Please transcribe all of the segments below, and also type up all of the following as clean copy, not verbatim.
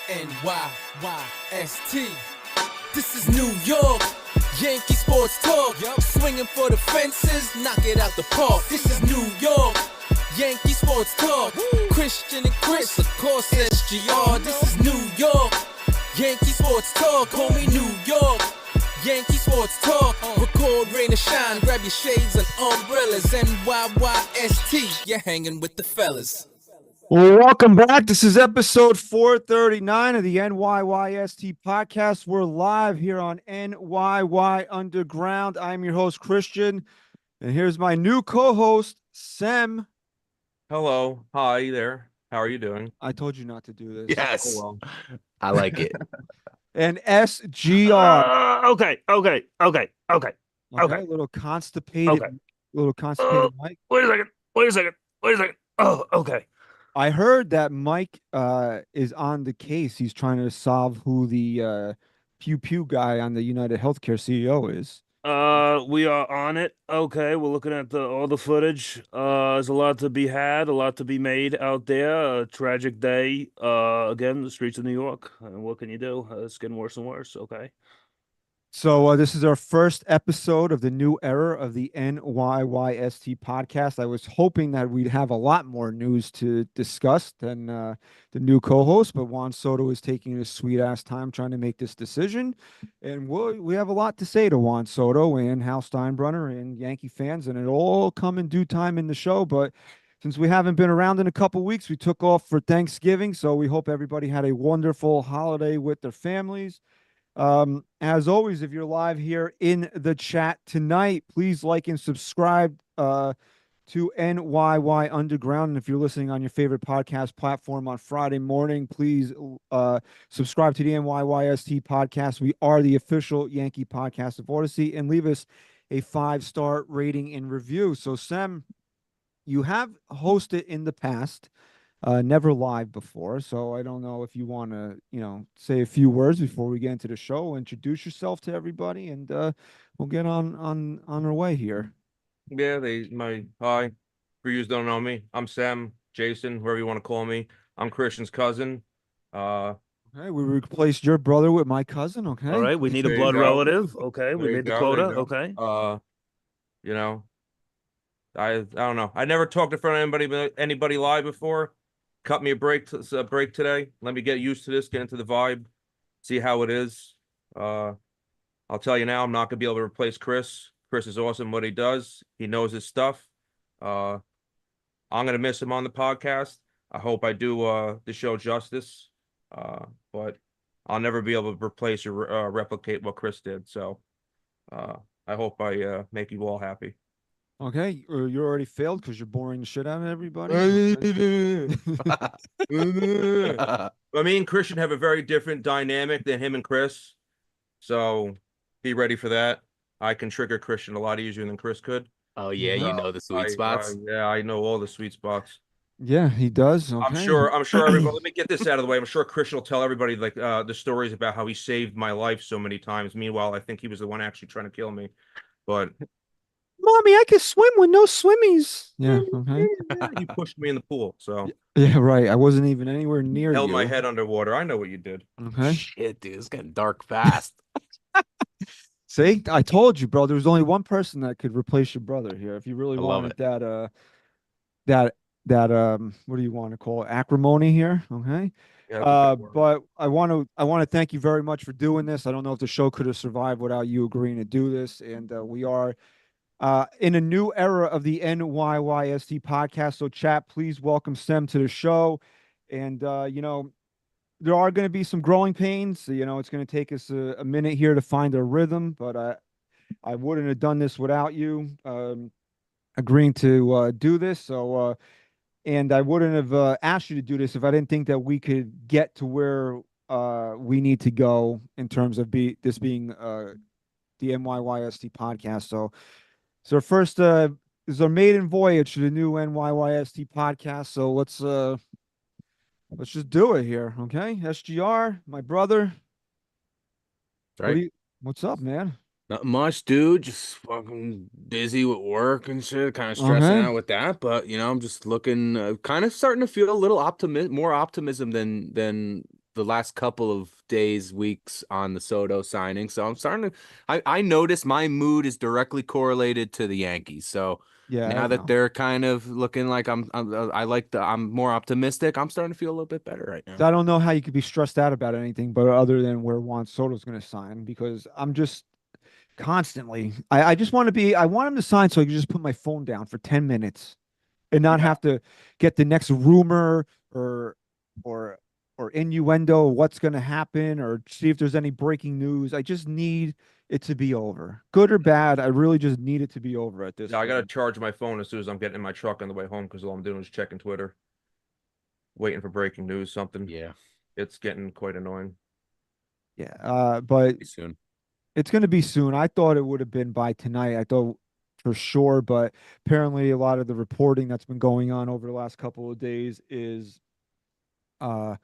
NYYST. This is New York, Yankee sports talk. Swinging for the fences, knock it out the park. This is New York, Yankee sports talk. Christian and Chris, of course SGR. This is New York, Yankee sports talk. Homie, New York, Yankee sports talk. Record, rain or shine, grab your shades and umbrellas. NYYST, you're hanging with the fellas. Well, welcome back. This is episode 439 of the NYYST podcast. We're live here on NYY Underground. I'm your host, Christian, and here's my new co-host, Sem. Hello. Hi there. How are you doing? I told you not to do this. Yes. Oh, well. I like it. And SGR. Okay. Okay. Okay. A little constipated. Okay. Mike. Wait a second. Oh, okay. I heard that Mike is on the case. He's trying to solve who the Pew Pew guy on the United Healthcare CEO is. We are on it. Okay, we're looking at all the footage. There's a lot to be had, a lot to be made out there. A tragic day. Again, the streets of New York. And what can you do? It's getting worse and worse. Okay. So this is our first episode of the new era of the NYYST podcast. I was hoping that we'd have a lot more news to discuss than the new co-host, but Juan Soto is taking his sweet-ass time trying to make this decision. And we have a lot to say to Juan Soto and Hal Steinbrenner and Yankee fans, and it'll all come in due time in the show. But since we haven't been around in a couple weeks, we took off for Thanksgiving, so we hope everybody had a wonderful holiday with their families. As always, if you're live here in the chat tonight, please like and subscribe to NYY Underground. And if you're listening on your favorite podcast platform on Friday morning, please subscribe to the NYYST podcast. We are the official Yankee podcast of Odyssey, and leave us a 5-star rating and review. So, Sam, you have hosted in the past. Never live before, so I don't know if you want to, say a few words before we get into the show. Introduce yourself to everybody, and we'll get on our way here. Yeah, hi. For you who don't know me, I'm Sam, Jason, whoever you want to call me. I'm Christian's cousin. Okay, we replaced your brother with my cousin. Okay. All right. We need a There you blood go. relative. Okay. We There you made the go, quota. there you go. Okay. I don't know. I never talked in front of anybody live before. Cut me a break today. Let me get used to this, get into the vibe, see how it is. I'll tell you now, I'm not gonna be able to replace Chris. Chris is awesome what he does. He knows his stuff. I'm gonna miss him on the podcast. I hope I do the show justice. But I'll never be able to replace or replicate what Chris did. So I hope I make you all happy. Okay, you already failed because you're boring the shit out of everybody. Me and Christian have a very different dynamic than him and Chris. So be ready for that. I can trigger Christian a lot easier than Chris could. Oh yeah, you know the sweet spots. Yeah, I know all the sweet spots. Yeah, he does. Okay. I'm sure everybody, let me get this out of the way. I'm sure Christian will tell everybody the stories about how he saved my life so many times. Meanwhile, I think he was the one actually trying to kill me. But Mommy, I can swim with no swimmies. Yeah, okay. You pushed me in the pool, so Yeah, right. I wasn't even anywhere near held you. my head underwater. I know what you did. Okay. Shit, dude, it's getting dark fast. See, I told you, bro. There was only one person that could replace your brother here. If you really I love wanted that what do you want to call it? Acrimony here, okay? Yeah, that's a good word. But I want to thank you very much for doing this. I don't know if the show could have survived without you agreeing to do this, and we are in a new era of the NYYST podcast. So, chat, please welcome Sem to the show, and there are going to be some growing pains. It's going to take us a minute here to find our rhythm, but I wouldn't have done this without you agreeing to do this. So, and I wouldn't have asked you to do this if I didn't think that we could get to where we need to go in terms of this being the NYYST podcast. So our first is our maiden voyage to the new NYYST podcast. So let's just do it here, okay? SGR, my brother. Right. What's up, man? Not much, dude. Just fucking busy with work and shit. Kind of stressing out with that, but I'm just looking, kind of starting to feel a little more optimism than the the last couple of days, weeks on the Soto signing. So I'm starting to I notice my mood is directly correlated to the Yankees. So Yeah, I now that know. they're kind of looking like I'm more optimistic, I'm starting to feel a little bit better right So now. I don't know how you could be stressed out about anything, but other than where Juan Soto's going to sign, because I'm just constantly, I just want to be, I want him to sign so I can just put my phone down for 10 minutes and not Yeah. have to get the next rumor or, or, or innuendo of what's going to happen or see if there's any breaking news. I just need it to be over. Good or bad, I really just need it to be over at this Yeah, I gotta point. charge my phone as soon as I'm getting in my truck on the way home because all I'm doing is checking Twitter, waiting for breaking news, something. Yeah, It's getting quite annoying. Yeah. But pretty soon. it's going to be soon. I thought it would have been by tonight. I thought for sure, but apparently a lot of the reporting that's been going on over the last couple of days is uh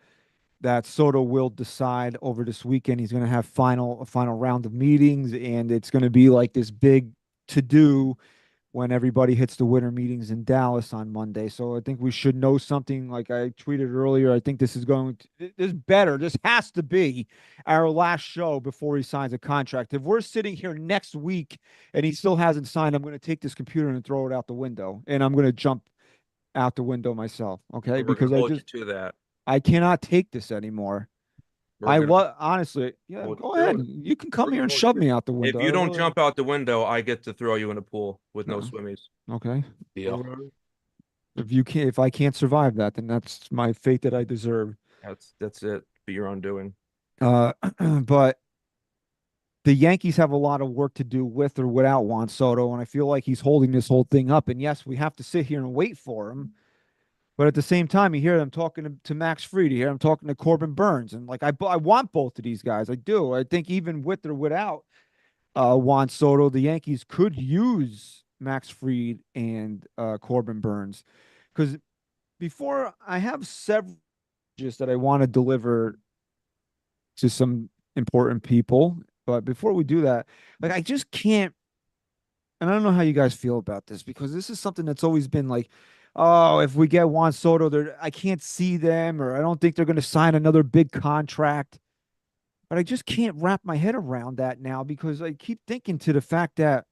that Soto will decide over this weekend. He's going to have a final round of meetings, and it's going to be like this big to do when everybody hits the winter meetings in Dallas on Monday. So I think we should know something. Like I tweeted earlier, I think this is going to, this better. This has to be our last show before he signs a contract. If we're sitting here next week and he still hasn't signed, I'm going to take this computer and throw it out the window, and I'm going to jump out the window myself. Okay, We're because gonna hold you to that. I cannot take this anymore. We're gonna Honestly, yeah, hold you go to ahead. it. You can come We're here gonna and hold you shove to me it. out the If window. you I don't really, jump out the window, I get to throw you in a pool with no no. swimmies. Okay. Deal. If I can't survive that, then that's my fate that I deserve. That's it. Be your own doing. Uh, but the Yankees have a lot of work to do with or without Juan Soto, and I feel like he's holding this whole thing up. And yes, we have to sit here and wait for him. But at the same time, you hear them talking to Max Fried, you hear them talking to Corbin Burns, and like I want both of these guys. I do. I think even with or without Juan Soto, the Yankees could use Max Fried and Corbin Burns, because before I have several just that I want to deliver to some important people. But before we do that, like I just can't, and I don't know how you guys feel about this because this is something that's always been like, oh, if we get Juan Soto, I can't see them, or I don't think they're going to sign another big contract. But I just can't wrap my head around that now because I keep thinking to the fact that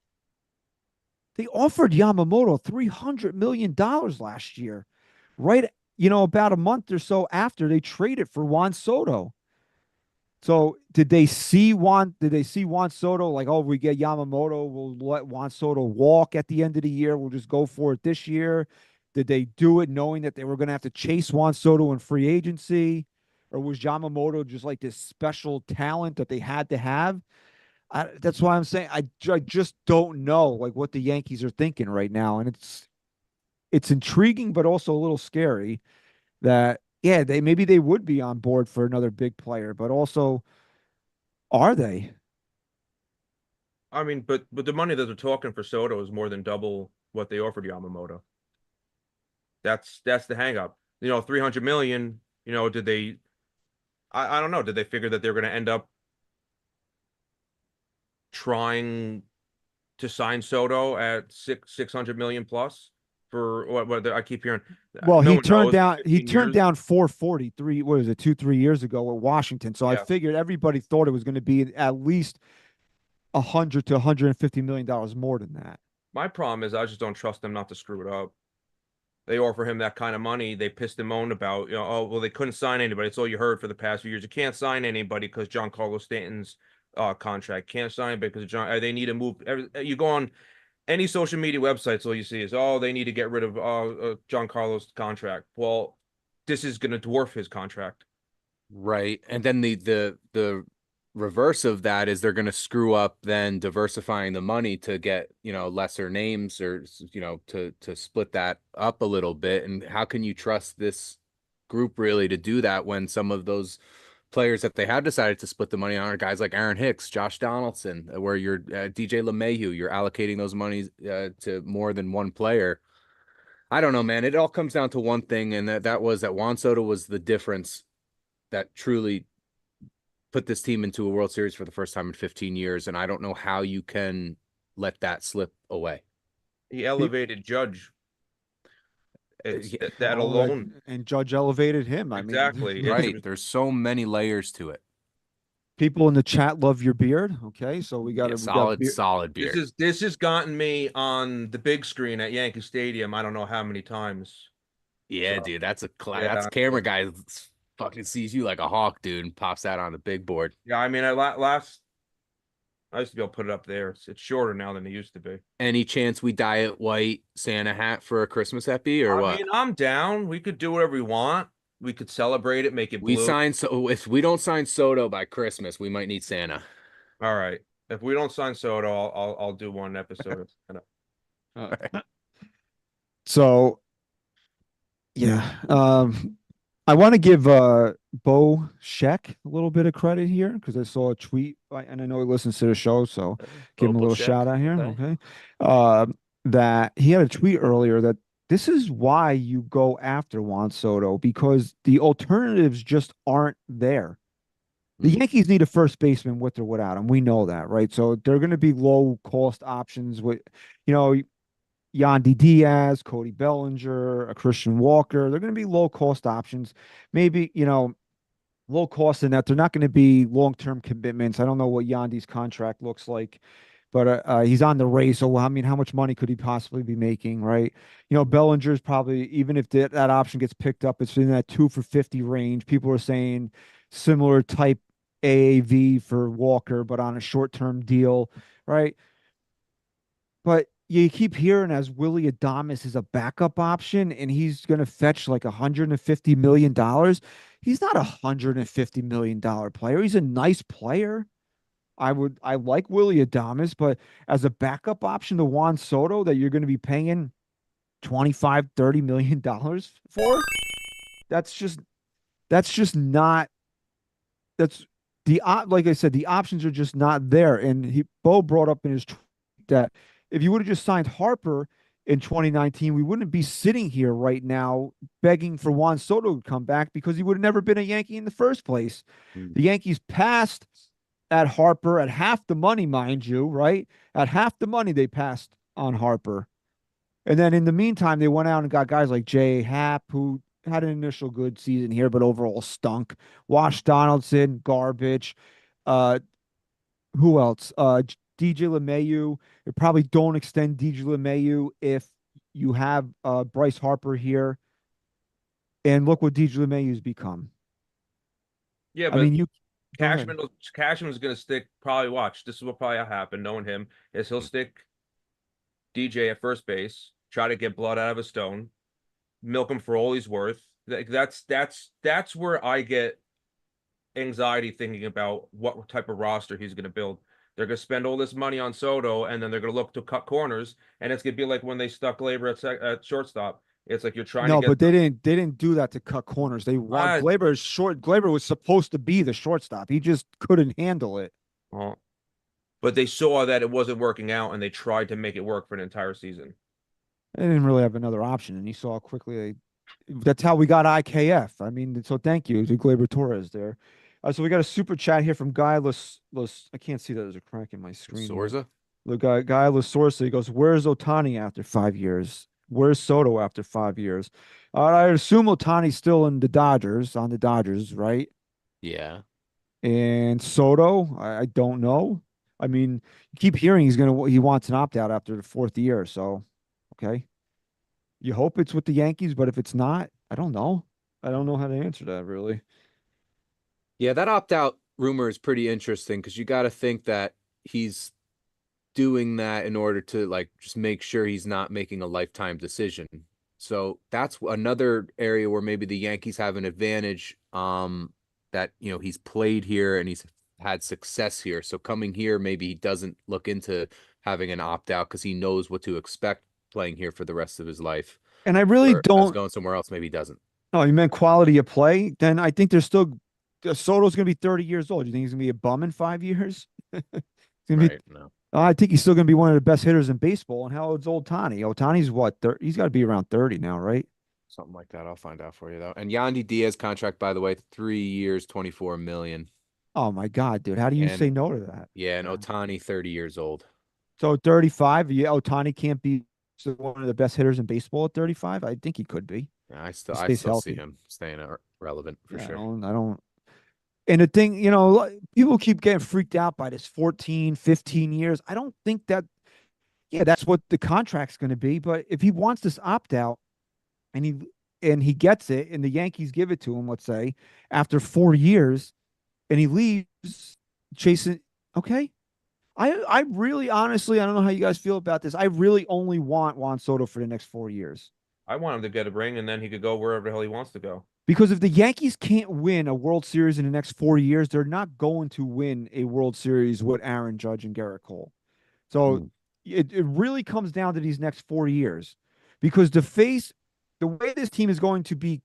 they offered Yamamoto $300 million last year, right? About a month or so after they traded for Juan Soto. So did they see Juan Soto like, oh, we get Yamamoto, we'll let Juan Soto walk at the end of the year. We'll just go for it this year. Did they do it knowing that they were going to have to chase Juan Soto in free agency? Or was Yamamoto just like this special talent that they had to have? That's why I'm saying I just don't know like what the Yankees are thinking right now. And it's intriguing, but also a little scary that, yeah, maybe they would be on board for another big player, but also, are they? I mean, but the money that they're talking for Soto is more than double what they offered Yamamoto. That's the hang up. 300 million, did they I don't know, did they figure that they're gonna end up trying to sign Soto at 600 million plus for what I keep hearing? Well, No he one turned knows. down he 15 turned years. down 443, what was it, 2-3 years ago at Washington. So I Yeah. figured everybody thought it was going to be at least 100 to $150 million more than that. My problem is I just don't trust them not to screw it up. They offer him that kind of money. They pissed and moaned about, oh, well, they couldn't sign anybody. It's all you heard for the past few years. You can't sign anybody because Giancarlo Stanton's contract. Can't sign because they need to move. You go on any social media websites, all you see is, oh, they need to get rid of Giancarlo's contract. Well, this is going to dwarf his contract. Right. And then the reverse of that is they're going to screw up then diversifying the money to get, lesser names or, to split that up a little bit. And how can you trust this group really to do that when some of those players that they have decided to split the money on are guys like Aaron Hicks, Josh Donaldson, where you're DJ LeMahieu, you're allocating those monies to more than one player. I don't know, man. It all comes down to one thing, and that was that Juan Soto was the difference that truly put this team into a World Series for the first time in 15 years. And I don't know how you can let that slip away. He elevated Judge. It's Yeah, that Oh, like, alone. and Judge elevated him. I mean, Exactly. It's right. There's so many layers to it. people in the chat love your beard. Okay, so we got Yeah, we got beard. solid beard. this has gotten me on the big screen at Yankee Stadium. I don't know how many times. Yeah, So dude, that's that's yeah, camera guy fucking sees you like a hawk, dude, and pops that on the big board. yeah. I mean, I used to be able to put it up there. It's shorter now than it used to be. Any chance we dye it white Santa hat for a Christmas epi or I what? mean, I'm down. We could do whatever we want. We could celebrate it, make it We blue. sign so if we don't sign Soto by Christmas, we might need Santa. All right. If we don't sign Soto, I'll do one episode of So yeah, I want to give Bo Sheck a little bit of credit here because I saw a tweet and I know he listens to the show, so give him a Bo little Sheck, shout out here. okay. Okay, that he had a tweet earlier that this is why you go after Juan Soto because the alternatives just aren't there. The Yankees need a first baseman with or without him. We know that, right? So they're going to be low cost options with, you know, Yandy Diaz, Cody Bellinger, a Christian Walker. They're going to be low cost options. Maybe, you know, low cost in that they're not going to be long term commitments. I don't know what Yandy's contract looks like, but he's on the race. So, I mean, how much money could he possibly be making, right? You know, Bellinger's probably, even if that option gets picked up, it's in that 2 for 50 range. People are saying similar type AAV for Walker, but on a short term deal, right? But you keep hearing as Willie Adames is a backup option and he's going to fetch like $150 million. He's not $150 million player. He's a nice player. I like Willie Adames, but as a backup option to Juan Soto that you're going to be paying 25, $30 million for, that's just not, that's like I said, the options are just not there. And Bo brought up in his tweet that if you would have just signed Harper in 2019, we wouldn't be sitting here right now begging for Juan Soto to come back because he would have never been a Yankee in the first place. The Yankees passed at Harper at half the money, mind you, right? At half the money, they passed on Harper. And then in the meantime, they went out and got guys like Jay Happ, who had an initial good season here, but overall stunk. Wash Donaldson, garbage. Who else? DJ LeMayu. You probably don't extend DJ LeMayu if you have Bryce Harper here. And look what DJ LeMayu's become. Yeah, I but mean, Cashman's gonna stick. Probably watch. This is what probably happen. Knowing him is he'll stick DJ at first base, try to get blood out of a stone, milk him for all he's worth. That's where I get anxiety thinking about what type of roster he's going to build. They're going to spend all this money on Soto, and then they're going to look to cut corners, and it's going to be like when they stuck Glaber at shortstop. It's like you're trying to no, get. but they didn't do that to cut corners. They want Glaber is short. Glaber was supposed to be the shortstop. He just couldn't handle it. But they saw that it wasn't working out, and they tried to make it work for an entire season. They didn't really have another option, and you saw quickly. That's how we got IKF. I mean, so thank you to Glaber Torres there. So we got a super chat here from Guy I can't see that there's a crack in my screen. Sorza? The guy Lasorsa, he goes, "Where's Otani after 5 years? Where's Soto after 5 years?" I assume Otani's still in the Dodgers, right? Yeah. And Soto, I don't know. I mean, you keep hearing he wants an opt out after the 4th year. So, okay. You hope it's with the Yankees, but if it's not, I don't know. I don't know how to answer that really. Yeah, that opt-out rumor is pretty interesting because you got to think that he's doing that in order to like just make sure he's not making a lifetime decision. So that's another area where maybe the Yankees have an advantage that, you know, he's played here and he's had success here. So coming here, maybe he doesn't look into having an opt-out because he knows what to expect playing here for the rest of his life. And I really don't going somewhere else, maybe he doesn't. Oh, you meant quality of play? Then I think there's still Soto's going to be 30 years old. You think he's going to be a bum in 5 years? No. I think he's still going to be one of the best hitters in baseball. And how old's Ohtani? Ohtani's what? He's got to be around 30 now, right? Something like that. I'll find out for you though. And Yandy Diaz contract, by the way, 3 years, 24 million. Oh my God, dude! How do you say no to that? Yeah, and Ohtani, 30 years old. So 35. Yeah, Ohtani can't be one of the best hitters in baseball at 35? I think he could be. Yeah, I He still stays see healthy. him staying relevant for Yeah, sure. I don't. And the thing, people keep getting freaked out by this 14, 15 years. I don't think that, yeah, that's what the contract's going to be. But if he wants this opt out and he gets it and the Yankees give it to him, let's say, after 4 years and he leaves chasing, okay. I really honestly, I don't know how you guys feel about this. I really only want Juan Soto for the next 4 years. I want him to get a ring and then he could go wherever the hell he wants to go. Because if the Yankees can't win a World Series in the next 4 years, they're not going to win a World Series with Aaron Judge and Garrett Cole. So it really comes down to these next 4 years. Because the way this team is going to be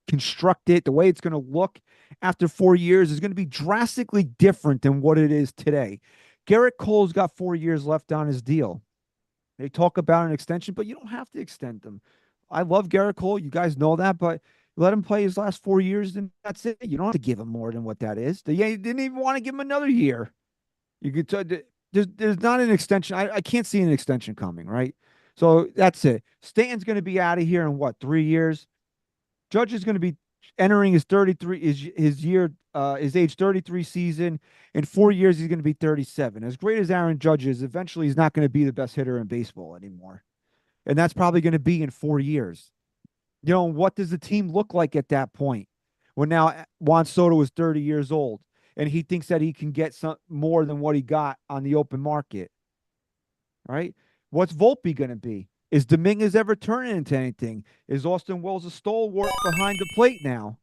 constructed, the way it's going to look after 4 years is going to be drastically different than what it is today. Garrett Cole's got 4 years left on his deal. They talk about an extension, but you don't have to extend them. I love Garrett Cole. You guys know that, but let him play his last 4 years, and that's it. You don't have to give him more than what that is. The Yankees didn't even want to give him another year. You could there's not an extension. I can't see an extension coming, right? So that's it. Stanton's going to be out of here in what, 3 years? Judge is going to be entering his 33 his age 33 season. In 4 years, he's going to be 37. As great as Aaron Judge is, eventually he's not going to be the best hitter in baseball anymore. And that's probably going to be in 4 years. What does the team look like at that point? When now Juan Soto is 30 years old and he thinks that he can get some more than what he got on the open market. Right? What's Volpe going to be? Is Dominguez ever turning into anything? Is Austin Wells a stalwart behind the plate now?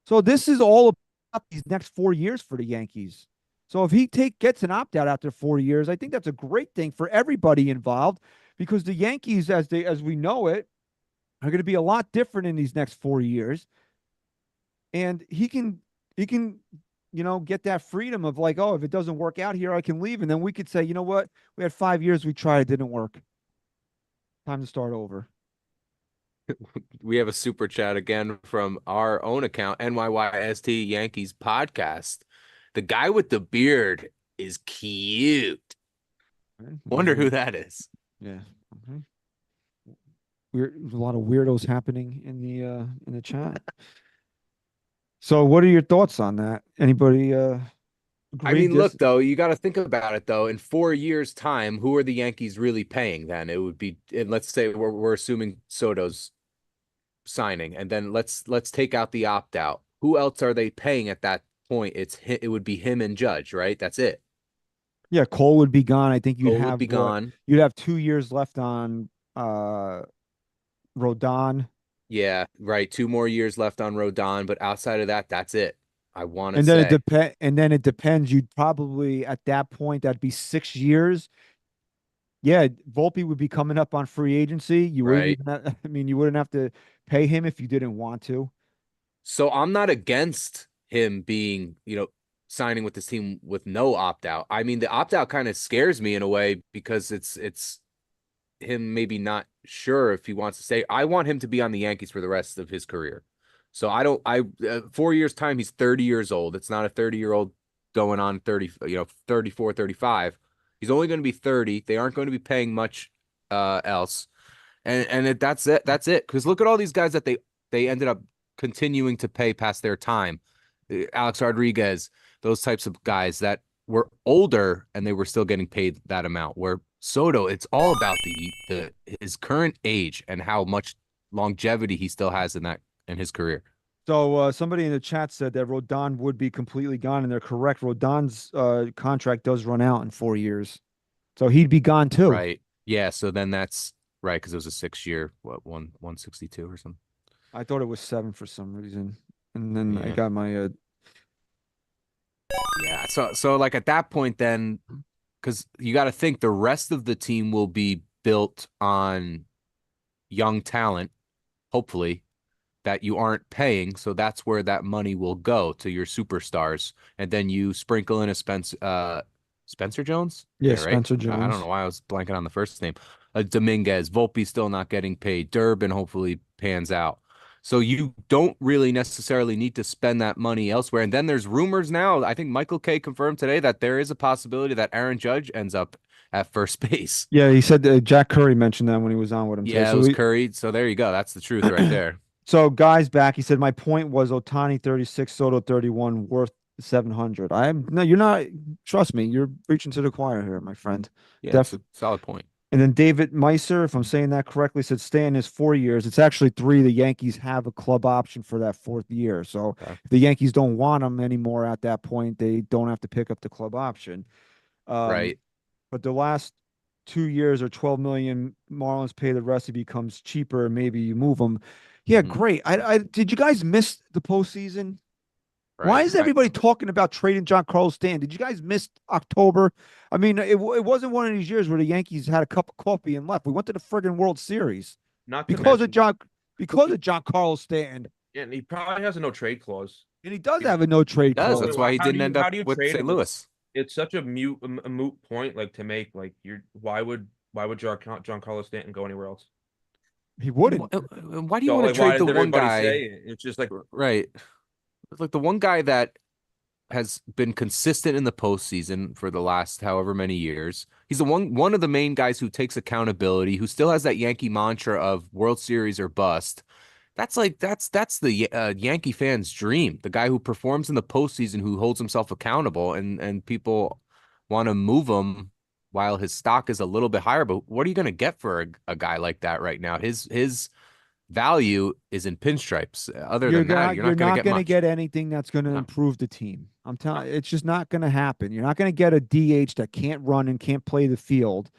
So this is all about these next 4 years for the Yankees. So if he gets an opt-out after 4 years, I think that's a great thing for everybody involved, because the Yankees, as we know it, are going to be a lot different in these next 4 years. And he can get that freedom of like, oh, if it doesn't work out here, I can leave. And then we could say, you know what? We had 5 years, we tried, it didn't work. Time to start over. We have a super chat again from our own account, NYYST Yankees podcast. The guy with the beard is cute. Wonder who that is. Yeah. There's a lot of weirdos happening in the chat. So what are your thoughts on that? Anybody I mean, look, though, you got to think about it, though. In 4 years' time, who are the Yankees really paying then? It would be, and let's say we're assuming Soto's signing, and then let's take out the opt-out. Who else are they paying at that point? It would be him and Judge, right? That's it. Yeah, Cole would be gone. I think you'd be gone. You'd have 2 years left on Rodon. Yeah, right. 2 more years left on Rodon, but outside of that, that's it. I want to And say. then it depends. You'd probably at that point that'd be 6 years. Yeah, Volpe would be coming up on free agency. You wouldn't you wouldn't have to pay him if you didn't want to. So I'm not against him being, signing with this team with no opt-out. I mean, the opt-out kind of scares me in a way because it's him maybe not sure if he wants to stay. I want him to be on the Yankees for the rest of his career. So 4 years time, he's 30 years old. It's not a 30-year-old going on 34, 35. He's only going to be 30. They aren't going to be paying much else. And that's it. That's it. Because look at all these guys that they ended up continuing to pay past their time. Alex Rodriguez, those types of guys that were older and they were still getting paid that amount. Where Soto, it's all about his current age and how much longevity he still has in his career. So somebody in the chat said that Rodon would be completely gone, and they're correct. Rodon's contract does run out in 4 years, so he'd be gone too. Right. Yeah. So then that's right, because it was a 6-year, 162 or something. I thought it was 7 for some reason, and then I got my. Yeah. So like at that point, then, because you got to think the rest of the team will be built on young talent, hopefully, that you aren't paying. So that's where that money will go, to your superstars. And then you sprinkle in a Spencer Jones? Yeah, right? Spencer Jones. I don't know why I was blanking on the first name. Dominguez, Volpe still not getting paid. Durbin hopefully pans out. So you don't really necessarily need to spend that money elsewhere. And then there's rumors now. I think Michael K confirmed today that there is a possibility that Aaron Judge ends up at first base. Yeah, he said Jack Curry mentioned that when he was on with him today. Yeah, it So was we, Curry. So there you go. That's the truth right there. so guys back. He said my point was Otani 36, Soto 31, worth 700. I'm no, you're not. Trust me, you're preaching to the choir here, my friend. Yeah, Def it's a solid point. And then David Meiser, if I'm saying that correctly, said Stanton is 4 years. It's actually 3. The Yankees have a club option for that 4th year. So Okay. if the Yankees don't want him anymore at that point, they don't have to pick up the club option. Right. But the last 2 years are 12 million. Marlins pay the rest. He becomes cheaper. Maybe you move him. Yeah, Mhm. great. I did you guys miss the postseason? Why Right. is everybody talking about trading John Carlos Stanton? Did you guys miss October? I mean, it wasn't one of these years where the Yankees had a cup of coffee and left. We went to the friggin' World Series Not to because of mention, John Carlos Stanton, yeah, and he probably has a no trade clause. and he does Yeah. have a no trade Does. clause. That's why he How do didn't you- end how up do you with trade St. him? Louis. It's such a moot point like to make. Like you're why would John Carlos Stanton go anywhere else? He wouldn't. Why do you So want to like why trade the does one everybody guy? say it? It's just like Right. Like the one guy that has been consistent in the postseason for the last however many years. He's the one of the main guys who takes accountability, who still has that Yankee mantra of World Series or bust. That's the Yankee fan's dream. The guy who performs in the postseason, who holds himself accountable, and people want to move him while his stock is a little bit higher. But what are you going to get for a guy like that right now? His value is in pinstripes. Other than that, you're not going to get much. Get anything that's going to No. improve the team. I'm telling you, it's just not going to happen. You're not going to get a DH that can't run and can't play the field.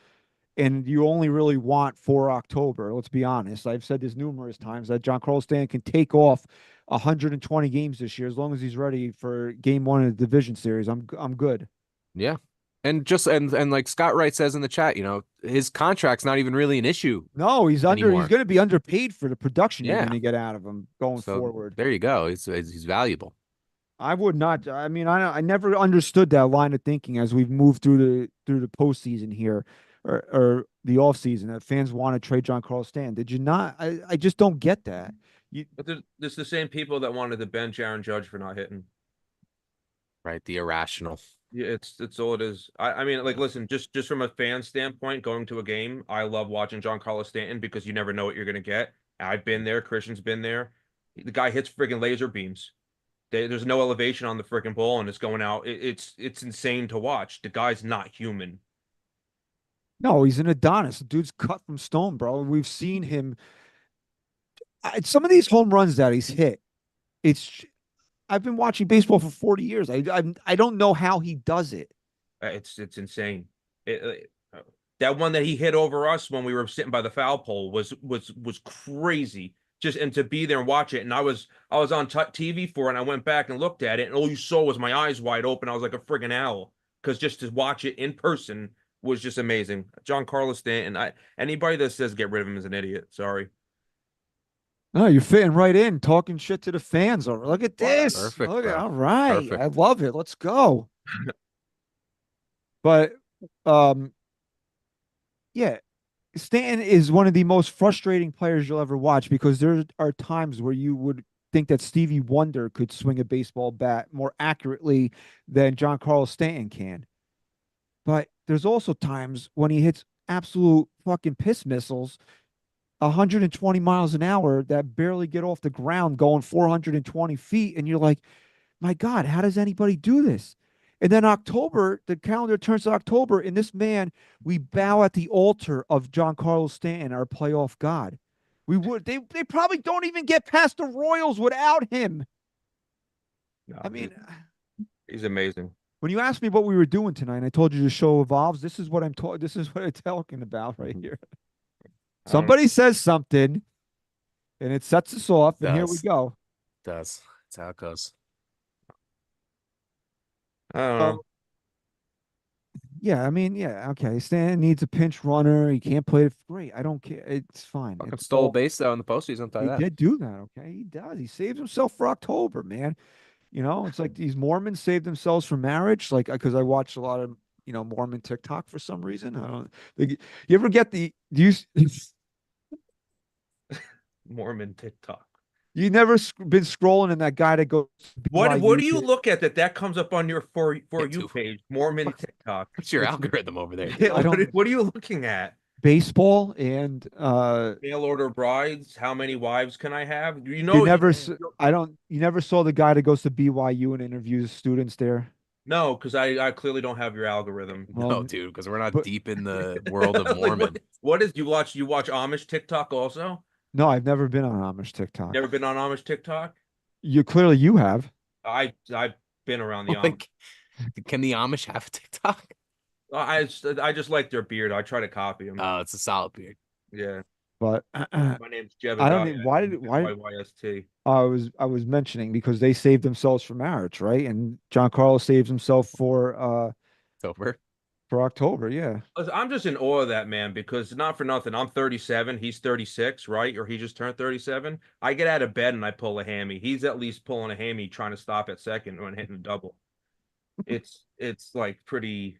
And you only really want for October. Let's be honest. I've said this numerous times that John Carlos Stanton can take off 120 games this year as long as he's ready for game 1 of the division series. I'm good. Yeah. And just and like Scott Wright says in the chat, his contract's not even really an issue. No, he's going Anymore. to be underpaid for the production you're Yeah. going to get out of him going So forward. there you go. He's valuable. I would not. I mean, I never understood that line of thinking as we've moved through the postseason here, or the offseason, that fans want to trade John Carlos Stanton. Did you not? I just don't get that. but there's the same people that wanted to bench Aaron Judge for not hitting. Right. The irrational. Yeah, it's all it is. I mean, like, listen, just from a fan standpoint, going to a game, I love watching John Carlos Stanton because you never know what you're gonna get. I've been there. Christian's been there. The guy hits friggin' laser beams. There's no elevation on the freaking ball, and it's going out. It's insane to watch. The guy's not human. No, he's an Adonis. The dude's cut from stone, bro. We've seen him. Some of these home runs that he's hit. I've been watching baseball for 40 years. I don't know how he does it. It's insane. That one that he hit over us when we were sitting by the foul pole was crazy. Just and to be there and watch it, and I was on TV for it, and I went back and looked at it, and all you saw was my eyes wide open. I was like a friggin' owl because just to watch it in person was just amazing. John Carlos Stanton. Anybody that says get rid of him is an idiot. Sorry. No, you're fitting right in, talking shit to the fans. Look at this. Perfect, Look, bro. all right. Perfect. I love it. Let's go. But yeah, Stanton is one of the most frustrating players you'll ever watch because there are times where you would think that Stevie Wonder could swing a baseball bat more accurately than John Carlos Stanton can. But there's also times when he hits absolute fucking piss missiles 120 miles an hour that barely get off the ground going 420 feet. And you're like, my God, how does anybody do this? And then October, the calendar turns to October, and this man, we bow at the altar of John Carlos Stanton, our playoff god. They probably don't even get past the Royals without him. No, I mean, he's amazing. when you asked me what we were doing tonight, I told you the show evolves. This is what I'm talking about right here. Somebody says something, and it sets us off, and here we go. Does. That's how it goes. I don't know. Yeah, I mean, yeah, okay. Stan needs a pinch runner. He can't play it. Great. I don't care. It's fine. Fucking It's stole all- a base though in the postseason. I'll tell He you that. did do that, okay? He does. He saves himself for October, man. It's like these Mormons save themselves for marriage. Like, because I watch a lot of, Mormon TikTok for some reason. I don't. You ever get do you? Mormon TikTok. You never been scrolling in that guy that goes to What do BYU you to- look at that comes up on your for you too. page? Mormon TikTok. What's your It's- algorithm over there, Yeah, dude? I don't What are you looking at? baseball and Mail order brides. How many wives can I have? You you know, never you never saw the guy that goes to BYU and interviews students there. no, because I clearly don't have your algorithm. No, dude, because we're not but- deep in the world of Like, Mormon. what is you watch Amish TikTok also? No, I've never been on Amish TikTok. Never been on Amish TikTok? You have. I've been around the Amish. Like, can the Amish have a TikTok? I just like their beard. I try to copy them. Oh, it's a solid beard. Yeah. But My name's Jebediah. I don't think why NYYST. I was mentioning because they saved themselves for marriage, right? And John Carlos saves himself It's over. for October, yeah. Listen, I'm just in awe of that man because not for nothing. I'm 37. He's 36, right? Or he just turned 37. I get out of bed and I pull a hammy. He's at least pulling a hammy, trying to stop at second when hitting a double. It's like pretty.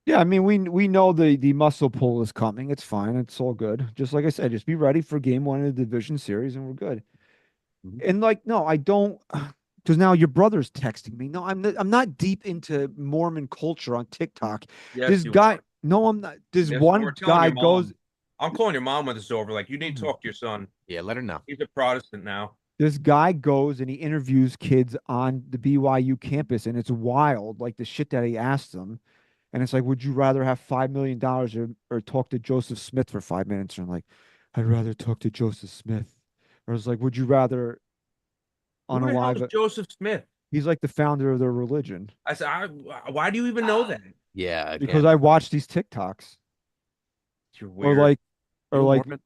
Yeah, I mean we know the muscle pull is coming. It's fine. It's all good. Just like I said, just be ready for game one of the division series and we're good. Mhm. And like, no, I don't because now your brother's texting me. No, I'm not deep into Mormon culture on TikTok. Yes, This you guy, are. no, I'm not. This Yes, one we're telling guy your mom. goes. I'm calling your mom when this is over. Like, you need to talk to your son. Yeah, let her know. He's a Protestant now. This guy goes and he interviews kids on the BYU campus, and it's wild, like the shit that he asked them. And it's like, would you rather have $5 million or talk to Joseph Smith for 5 minutes? And I'm like, I'd rather talk to Joseph Smith. Or it's like, would you rather Who the hell unalive? is Joseph Smith? He's like the founder of their religion. I said, why do you even know that? Yeah, Because again, I watch these TikToks. You're Or weird. like, you or like Mormon?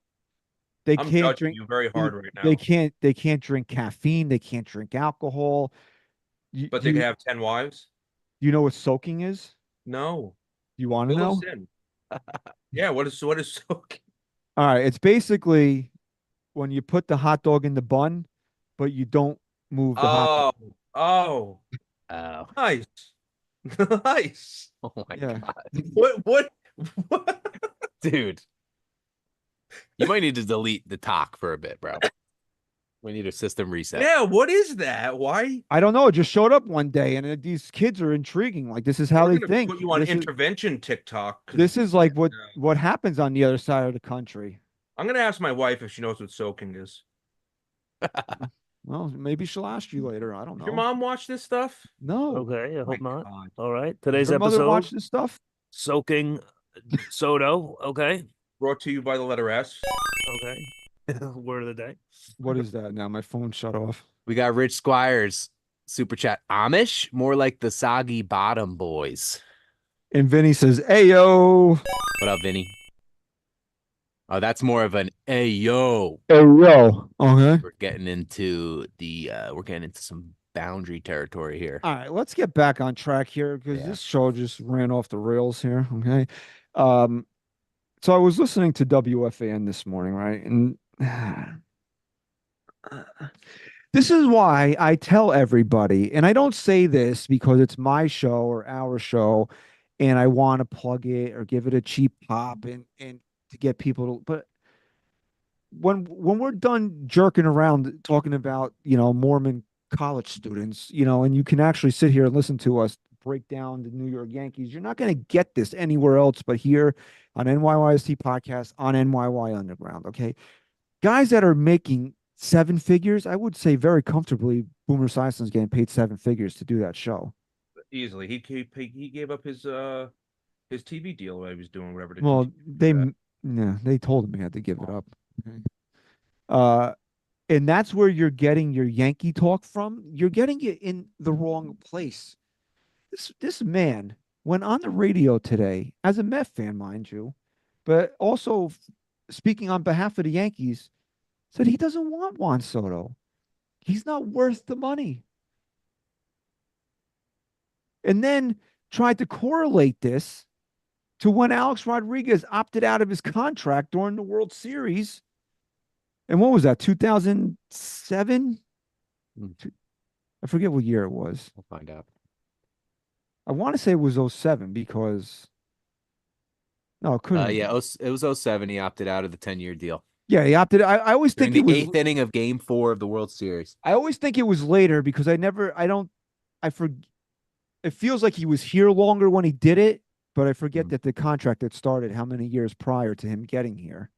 they I'm can't judging drink. you very hard right now. They can't drink caffeine. They can't drink alcohol. But they can have 10 wives? You know what soaking is? No. You want to Fill know? us in. Yeah, what is soaking? All right, it's basically when you put the hot dog in the bun, but you don't move the hot dog. Oh, Oh, nice. Nice. oh my Yeah. god, What? dude! You might need to delete the talk for a bit, bro. We need a system reset. Yeah, what is that? Why? I don't know. It just showed up one day, and these kids are intriguing. Like this is how We're they gonna think. put you on This is, intervention TikTok. 'Cause this is like what happens on the other side of the country. I'm gonna ask my wife if she knows what soaking is. Well, maybe she'll ask you later. I don't Does know. your mom watch this stuff? No. Okay, I My hope not. God. All right. Does Today's your mother episode watch this stuff? soaking Soto. Okay. Brought to you by the letter S. Okay. Word of the day. What is that now? My phone shut off. We got Rich Squires super chat. Amish, more like the Soggy Bottom Boys. And Vinny says, "Ayo, What up, Vinny? Oh, that's more of an ayo. ayo." Okay. We're getting into some boundary territory here. All right, let's get back on track here because Yeah. this show just ran off the rails here. Okay. So I was listening to WFAN this morning, right? And this is why I tell everybody, and I don't say this because it's my show or our show, and I want to plug it or give it a cheap pop and to get people to, but when we're done jerking around talking about, Mormon college students, and you can actually sit here and listen to us break down the New York Yankees, you're not going to get this anywhere else but here on NYYST podcast on NYY Underground. Okay. Guys that are making 7 figures, I would say very comfortably, Boomer Sison's getting paid 7 figures to do that show. Easily. He gave up his TV deal while he was doing whatever. Well, they told him he had to give it up. Okay. And that's where you're getting your Yankee talk from. You're getting it in the wrong place. This man went on the radio today as a Met fan, mind you, but also speaking on behalf of the Yankees, said he doesn't want Juan Soto. He's not worth the money. And then tried to correlate this to when Alex Rodriguez opted out of his contract during the World Series. And what was that, 2007? I forget what year it was. We'll find out. I want to say it was 07 because no, it couldn't. Yeah, it was 07. He opted out of the 10-year deal. Yeah, he opted. I always During think the it was. eighth inning of Game 4 of the World Series. I always think it was later because I forget. It feels like he was here longer when he did it, but I forget that the contract had started how many years prior to him getting here.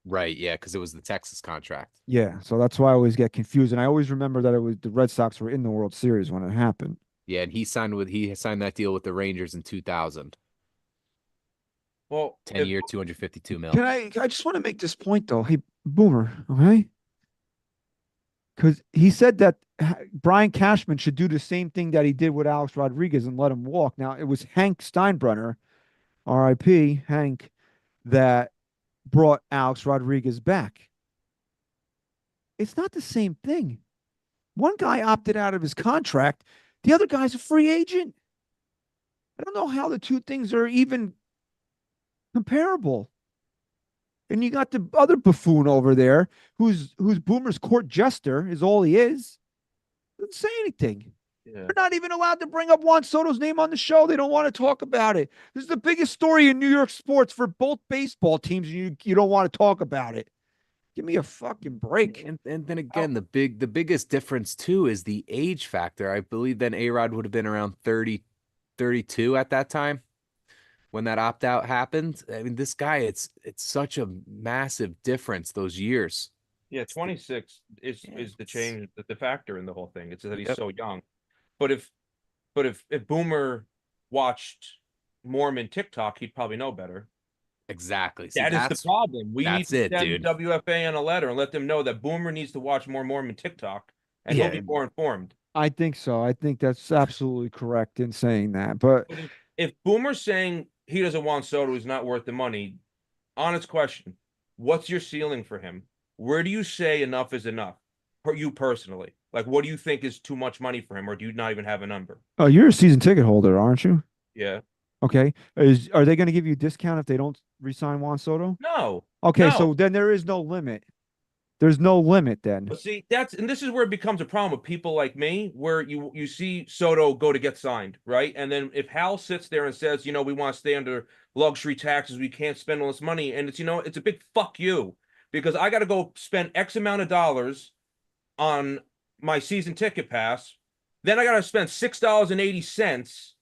Right, yeah, because it was the Texas contract. Yeah, so that's why I always get confused, and I always remember that it was the Red Sox were in the World Series when it happened. Yeah, and he signed that deal with the Rangers in 2000. Well, 10-year, 252 mil. I just want to make this point though. Hey, Boomer, okay? Because he said that Brian Cashman should do the same thing that he did with Alex Rodriguez and let him walk. Now, it was Hank Steinbrenner, RIP, Hank, that brought Alex Rodriguez back. It's not the same thing. One guy opted out of his contract, the other guy's a free agent. I don't know how the two things are even comparable. And you got the other buffoon over there who's Boomer's court jester is all he is. Doesn't say anything. yeah. They're not even allowed to bring up Juan Soto's name on the show. They don't want to talk about it. This is the biggest story in New York sports for both baseball teams, and you don't want to talk about it. Give me a fucking break. And then again, the biggest difference too is the age factor. I believe then A-Rod would have been around 30, 32 at that time when that opt-out happened. I mean, this guy, it's such a massive difference those years. Yeah, 26 is the change, the factor in the whole thing. It's that he's Yep. so young. But if Boomer watched Mormon TikTok, he'd probably know better. Exactly. See, That is the problem. We need that's to it, send dude. WFA on a letter and let them know that Boomer needs to watch more Mormon TikTok, and he'll be Yeah. more informed. I think so. I think that's absolutely correct in saying that. But But if Boomer's saying he doesn't want Soto, he's not worth the money, honest question, what's your ceiling for him? Where do you say enough is enough for you personally? Like, what do you think is too much money for him, or do you not even have a number? oh, you're a season ticket holder, aren't you? Yeah. Okay. Are they going to give you a discount if they don't re-sign Juan Soto? No. Okay, No. so then there is no limit. There's no limit then. But see, this is where it becomes a problem with people like me, where you see Soto go to get signed, right? And then if Hal sits there and says, we want to stay under luxury taxes, we can't spend all this money, and it's a big fuck you, because I got to go spend X amount of dollars on my season ticket pass, then I got to spend $6.80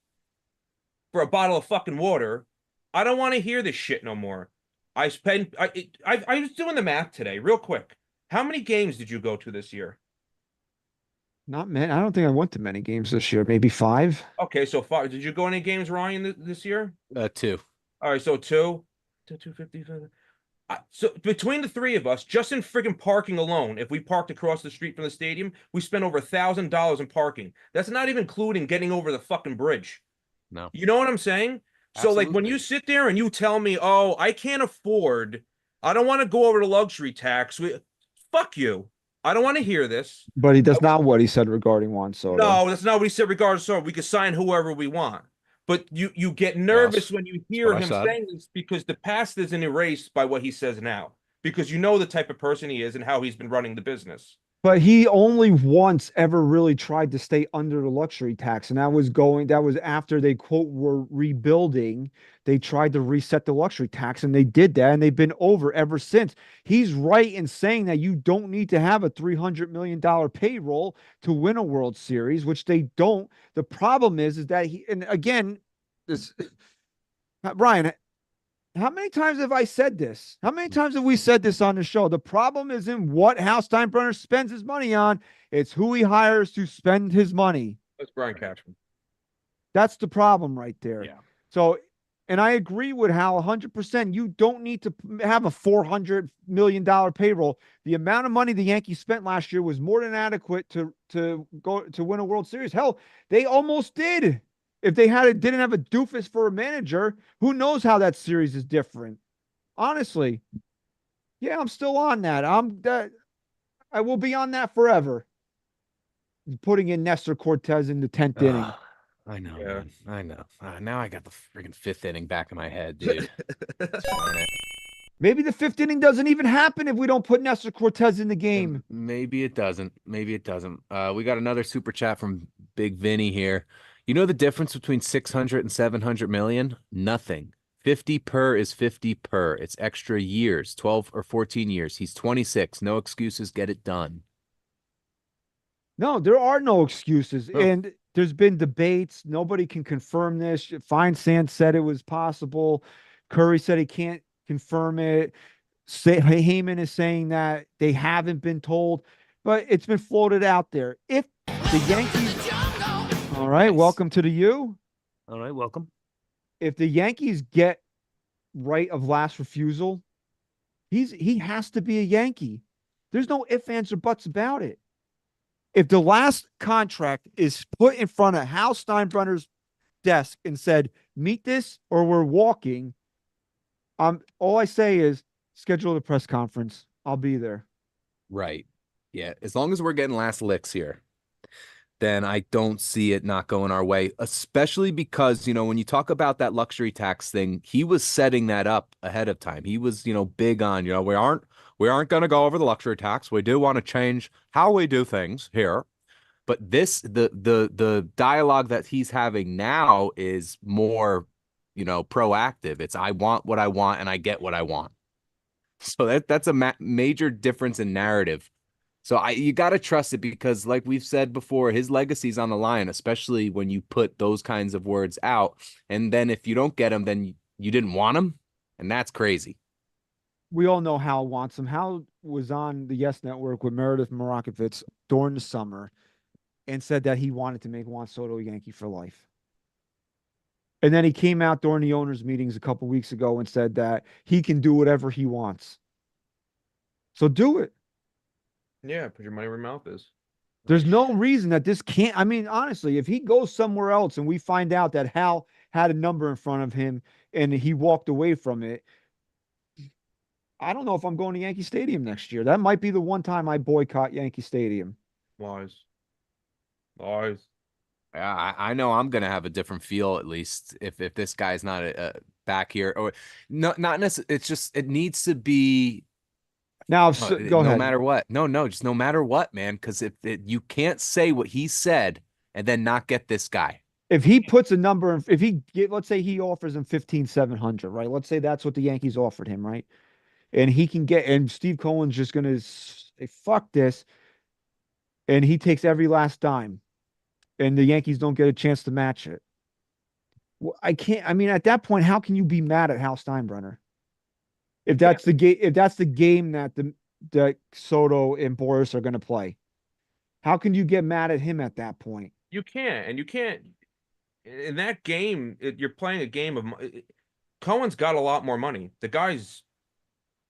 for a bottle of fucking water. I don't want to hear this shit no more. I was doing the math today, real quick. How many games did you go to this year? Not many. I don't think I went to many games this year. Maybe 5. Okay, so 5. Did you go any games, Ryan, this year? 2. All right, so 2 to 250. So between the three of us, just in friggin' parking alone, if we parked across the street from the stadium, we spent over $1,000 in parking. That's not even including getting over the fucking bridge. No. You know what I'm saying? So like when Absolutely. you sit there and you tell me, oh, I can't afford, I don't want to go over the luxury tax. Fuck you. I don't want to hear this. But that's not what he said regarding Juan Soto. No, that's not what he said regardless of. We could sign whoever we want. But you get nervous when you hear what I him said. saying this, because the past isn't erased by what he says now. Because you know the type of person he is and how he's been running the business. But he only once ever really tried to stay under the luxury tax. And that was after they, quote, were rebuilding. They tried to reset the luxury tax, and they did that, and they've been over ever since. He's right in saying that you don't need to have a $300 million payroll to win a World Series, which they don't. The problem is that and again, this, Ryan, how many times have I said this? How many times have we said this on the show? The problem isn't what Hal Steinbrenner spends his money on. It's who he hires to spend his money. That's Brian Cashman. That's the problem right there. Yeah. So, and I agree with Hal 100%. You don't need to have a $400 million payroll. The amount of money the Yankees spent last year was more than adequate to go to win a World Series. Hell, they almost did. If they didn't have a doofus for a manager, who knows how that series is different? Honestly, yeah, I'm still on that. I will be on that forever. Putting in Nestor Cortez in the 10th inning. I know, Yeah. man. I know. Now I got the freaking 5th inning back in my head, dude. Darn it. Maybe the 5th inning doesn't even happen if we don't put Nestor Cortez in the game. Maybe it doesn't. Maybe it doesn't. We got another super chat from Big Vinny here. You know the difference between 600 and 700 million? Nothing. 50 per is 50 per. It's extra years, 12 or 14 years. He's 26. No excuses. Get it done. No, there are no excuses. No. And there's been debates. Nobody can confirm this. Feinstein said it was possible. Curry said he can't confirm it. Heyman is saying that they haven't been told, but it's been floated out there. If the Yankees, all right, Nice. welcome to the U. All right, welcome. If the Yankees get right of last refusal, he has to be a Yankee. There's no ifs, ands, or buts about it. If the last contract is put in front of Hal Steinbrenner's desk and said, meet this or we're walking, all I say is schedule the press conference. I'll be there. Right. Yeah. As long as we're getting last licks here, then I don't see it not going our way, especially because, when you talk about that luxury tax thing, he was setting that up ahead of time. He was, big on, we aren't going to go over the luxury tax. We do want to change how we do things here. But the dialogue that he's having now is more, proactive. It's I want what I want and I get what I want. So that's a major difference in narrative. So you got to trust it because, like we've said before, his legacy's on the line, especially when you put those kinds of words out. And then if you don't get him, then you didn't want him, and that's crazy. We all know Hal wants him. Hal was on the Yes Network with Meredith Marakovitz during the summer and said that he wanted to make Juan Soto a Yankee for life. And then he came out during the owners' meetings a couple weeks ago and said that he can do whatever he wants. So do it. Yeah, put your money where your mouth is. There's no reason that this can't. I mean, honestly, if he goes somewhere else and we find out that Hal had a number in front of him and he walked away from it, I don't know if I'm going to Yankee Stadium next year. That might be the one time I boycott Yankee Stadium. Lies. Yeah, I know I'm gonna have a different feel at least if this guy's not back here or not necessarily. It's just it needs to be. Now, Go ahead. No matter what. No, just no matter what, man. Because if you can't say what he said and then not get this guy. If he puts a number, let's say he offers him 15,700, right? Let's say that's what the Yankees offered him, right? And he can get, and Steve Cohen's just going to say, fuck this. And he takes every last dime. And the Yankees don't get a chance to match it. Well, I mean, at that point, how can you be mad at Hal Steinbrenner? If that's the game that Soto and Boris are going to play, how can you get mad at him at that point? You can't, and you can't. In that game, you're playing a game of. Cohen's got a lot more money. The guy's.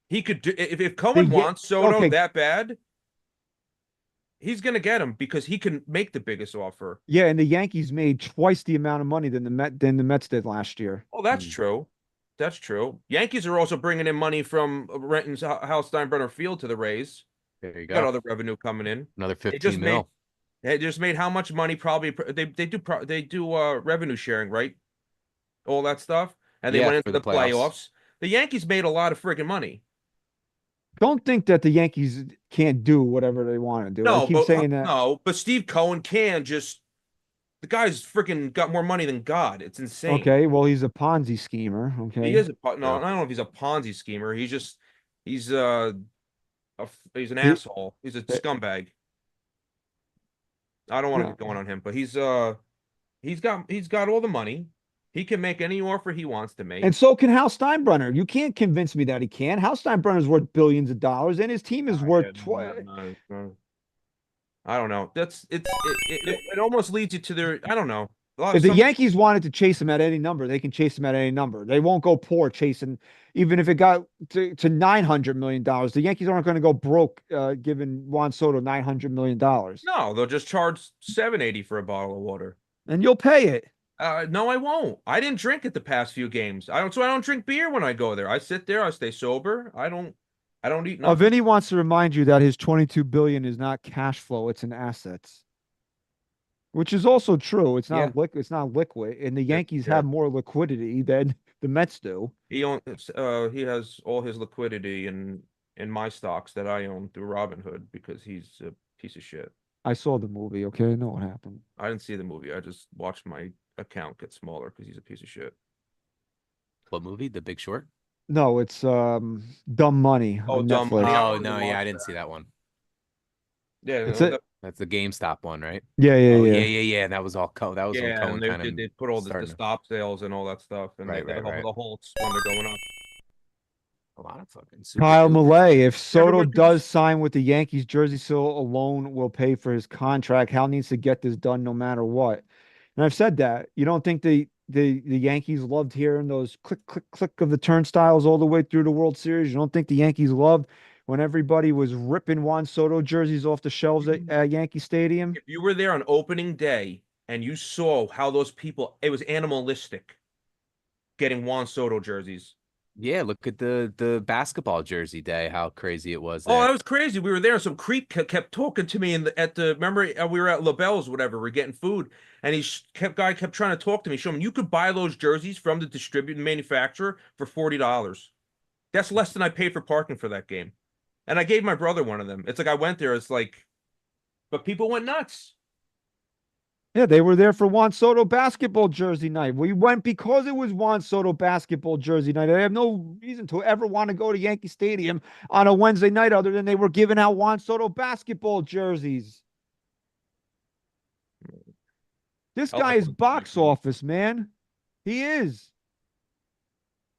He could do if Cohen wants Soto that bad. He's gonna get him because he can make the biggest offer. Yeah, and the Yankees made twice the amount of money than the Mets did last year. Oh, that's true. That's true. Yankees are also bringing in money from renting Hal Steinbrenner Field to the Rays. There you go. Got other revenue coming in. Another 15 mil. They just made how much money? Probably they do revenue sharing, right? All that stuff, and they went into the playoffs. The Yankees made a lot of freaking money. Don't think that the Yankees can't do whatever they want to do. No, I keep saying that. No, but Steve Cohen can just. The guy's freaking got more money than God. It's insane. Okay, well, he's a Ponzi schemer. Okay, he is I don't know if he's a Ponzi schemer. He's an asshole. He's a scumbag. I don't want to get going on him, but he's got all the money. He can make any offer he wants to make. And so can Hal Steinbrenner. You can't convince me that he can. Hal Steinbrenner's worth billions of dollars, and his team is worth. I don't know. It almost leads you to their. I don't know. If the Yankees wanted to chase him at any number, they can chase him at any number. They won't go poor chasing, even if it got to $900 million. The Yankees aren't going to go broke giving Juan Soto $900 million. No, they'll just charge $780 for a bottle of water, and you'll pay it. No, I won't. I didn't drink it the past few games. So I don't drink beer when I go there. I sit there. I stay sober. I don't eat nothing. Vinny wants to remind you that his $22 billion is not cash flow; it's in assets, which is also true. It's not It's not liquid, and the Yankees have more liquidity than the Mets do. He has all his liquidity in my stocks that I own through Robinhood because he's a piece of shit. I saw the movie. Okay, I know what happened. I didn't see the movie. I just watched my account get smaller because he's a piece of shit. What movie? The Big Short? No, it's Dumb Money Oh, on Dumb Money. Netflix. I Oh wanted to no, yeah, watch I didn't that. see that one. Yeah, It's no, it. That's the GameStop one, right? Yeah, yeah, Oh yeah. yeah. That was all that was when yeah, and Cohen kind of they put all the starting to. stop sales and all that stuff, and Right, they right, right. the Holtz when they're going up. A lot of fucking super Kyle dupers. Millay, if You ever Soto went through this? does sign with the Yankees, jersey sale alone will pay for his contract. Hal needs to get this done no matter what. And I've said that. You don't think the Yankees loved hearing those click, click, click of the turnstiles all the way through the World Series? You don't think the Yankees loved when everybody was ripping Juan Soto jerseys off the shelves at Yankee Stadium? If you were there on opening day and you saw how those people, it was animalistic getting Juan Soto jerseys. Yeah, look at the basketball jersey day, how crazy it was Oh, there. that was crazy. We were there, and some creep kept talking to me at the. Remember, we were at LaBelle's, whatever. We're getting food, and kept trying to talk to me. Show him you could buy those jerseys from the distributing manufacturer for $40. That's less than I paid for parking for that game, and I gave my brother one of them. It's like I went there. It's like, but people went nuts. Yeah, they were there for Juan Soto basketball jersey night. We went because it was Juan Soto basketball jersey night. I have no reason to ever want to go to Yankee Stadium on a Wednesday night other than they were giving out Juan Soto basketball jerseys. This I guy like is Juan Soto box jerseys. office, man. He is.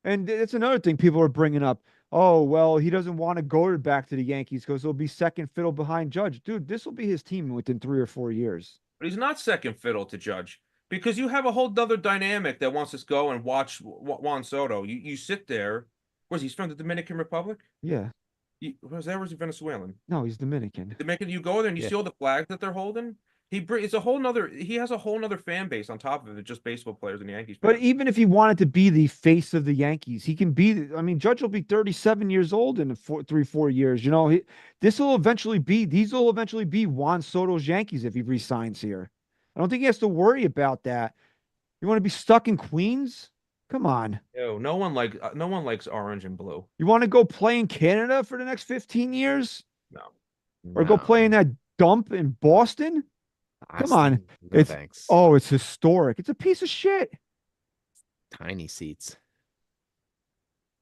And it's another thing people are bringing up. Oh, well, he doesn't want to go back to the Yankees because he'll be second fiddle behind Judge. Dude, this will be his team within 3 or 4 years. But he's not second fiddle to Judge because you have a whole other dynamic that wants us to go and watch Juan Soto. You sit there. Where's he's from the Dominican Republic? Yeah. Where's he Venezuelan? No, he's Dominican. Dominican, you go there and you Yeah. see all the flags that they're holding. It's a whole nother. He has a whole nother fan base on top of it, just baseball players and Yankees But fans. even if he wanted to be the face of the Yankees, he can be. I mean, Judge will be 37 years old in 4 years. You know, these will eventually be Juan Soto's Yankees if he resigns here. I don't think he has to worry about that. You want to be stuck in Queens? Come on. No one likes orange and blue. You want to go play in Canada for the next 15 years? No. Or go play in No. that dump in Boston? Come on. No It's thanks. oh, it's historic. It's a piece of shit. Tiny seats.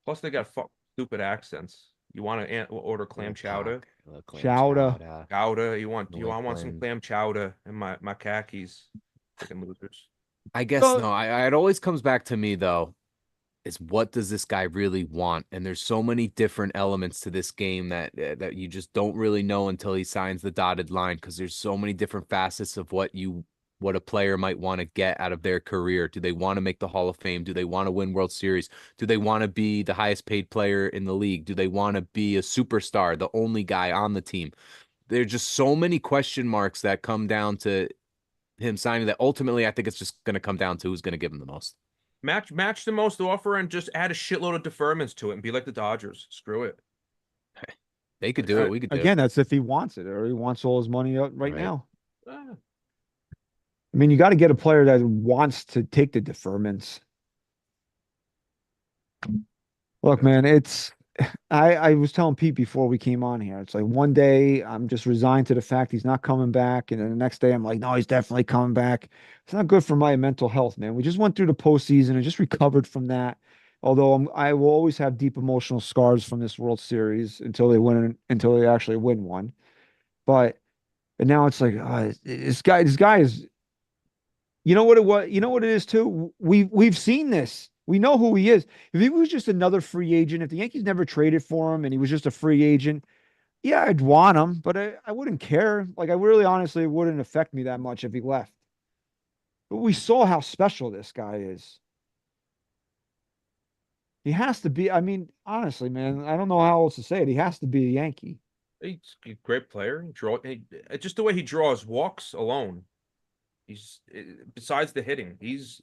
Plus, they got stupid accents. You want to order clam chowder? Chowder. Chowder. You want Little I want some clams. clam chowder and my khakis. Freaking losers. I guess So- no. It always comes back to me though, is what does this guy really want? And there's so many different elements to this game that you just don't really know until he signs the dotted line, because there's so many different facets of what a player might want to get out of their career. Do they want to make the Hall of Fame? Do they want to win World Series? Do they want to be the highest paid player in the league? Do they want to be a superstar, the only guy on the team? There's just so many question marks that come down to him signing that ultimately I think it's just going to come down to who's going to give him the most. Match the most offer and just add a shitload of deferments to it and be like the Dodgers. Screw it. They could do it. We could do it. Again, that's if he wants it or he wants all his money out right Right. now. Ah. I mean, you got to get a player that wants to take the deferments. Look, man, I was telling Pete before we came on here. It's like one day I'm just resigned to the fact he's not coming back, and then the next day I'm like, no, he's definitely coming back. It's not good for my mental health, man. We just went through the postseason and just recovered from that. Although I will always have deep emotional scars from this World Series until they actually win one. And now it's like this guy is. You know what it was? You know what it is too? We've seen this. We know who he is. If he was just another free agent, if the Yankees never traded for him and he was just a free agent, yeah, I'd want him, but I wouldn't care. Like I really honestly it wouldn't affect me that much if he left. But we saw how special this guy is. He has to be. I mean, honestly, man, I don't know how else to say it. He has to be a Yankee. He's a great player. Just the way he draws walks alone. Besides the hitting, he's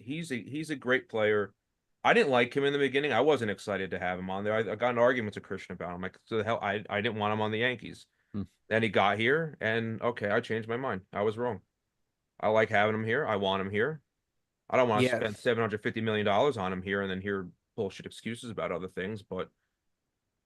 a great player. I didn't like him in the beginning. I wasn't excited to have him on there. I got in arguments with Christian about him. Like, so the hell, I didn't want him on the Yankees. Then he got here, and okay, I changed my mind. I was wrong. I like having him here. I want him here. I don't want to spend $750 million on him here and then hear bullshit excuses about other things. But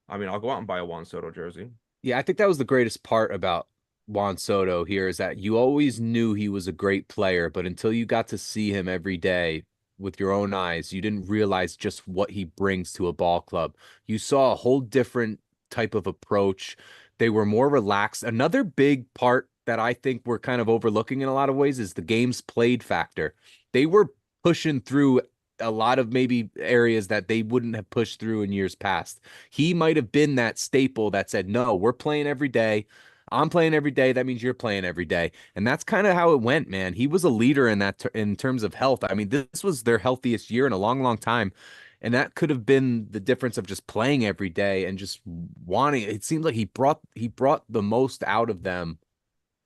I mean, I'll go out and buy a Juan Soto jersey. Yeah, I think that was the greatest part about Juan Soto here, is that you always knew he was a great player, but until you got to see him every day, with your own eyes, you didn't realize just what he brings to a ball club. You saw a whole different type of approach. They were more relaxed. Another big part that I think we're kind of overlooking in a lot of ways is the games played factor. They were pushing through a lot of maybe areas that they wouldn't have pushed through in years past. He might have been that staple that said, no, we're playing every day. I'm playing every day. That means you're playing every day. And that's kind of how it went, man. He was a leader in that in terms of health. I mean, this was their healthiest year in a long, long time. And that could have been the difference of just playing every day and just wanting. It seems like he brought the most out of them,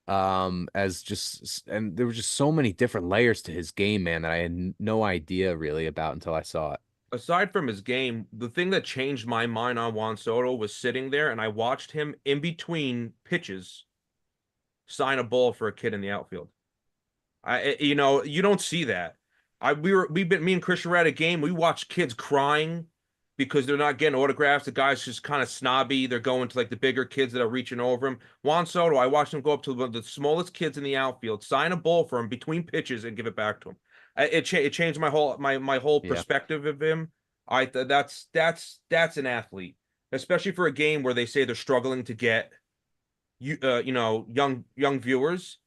as just, and there were just so many different layers to his game, man, that I had no idea really about until I saw it. Aside from his game, the thing that changed my mind on Juan Soto was sitting there and I watched him in between pitches sign a ball for a kid in the outfield. You know, you don't see that. Me and Christian were at a game. We watched kids crying because they're not getting autographs. The guy's just kind of snobby. They're going to like the bigger kids that are reaching over him. Juan Soto, I watched him go up to one of the smallest kids in the outfield, sign a ball for him between pitches, and give it back to him. It changed my whole Yeah. perspective of him. That's an athlete, especially for a game where they say they're struggling to get young viewers.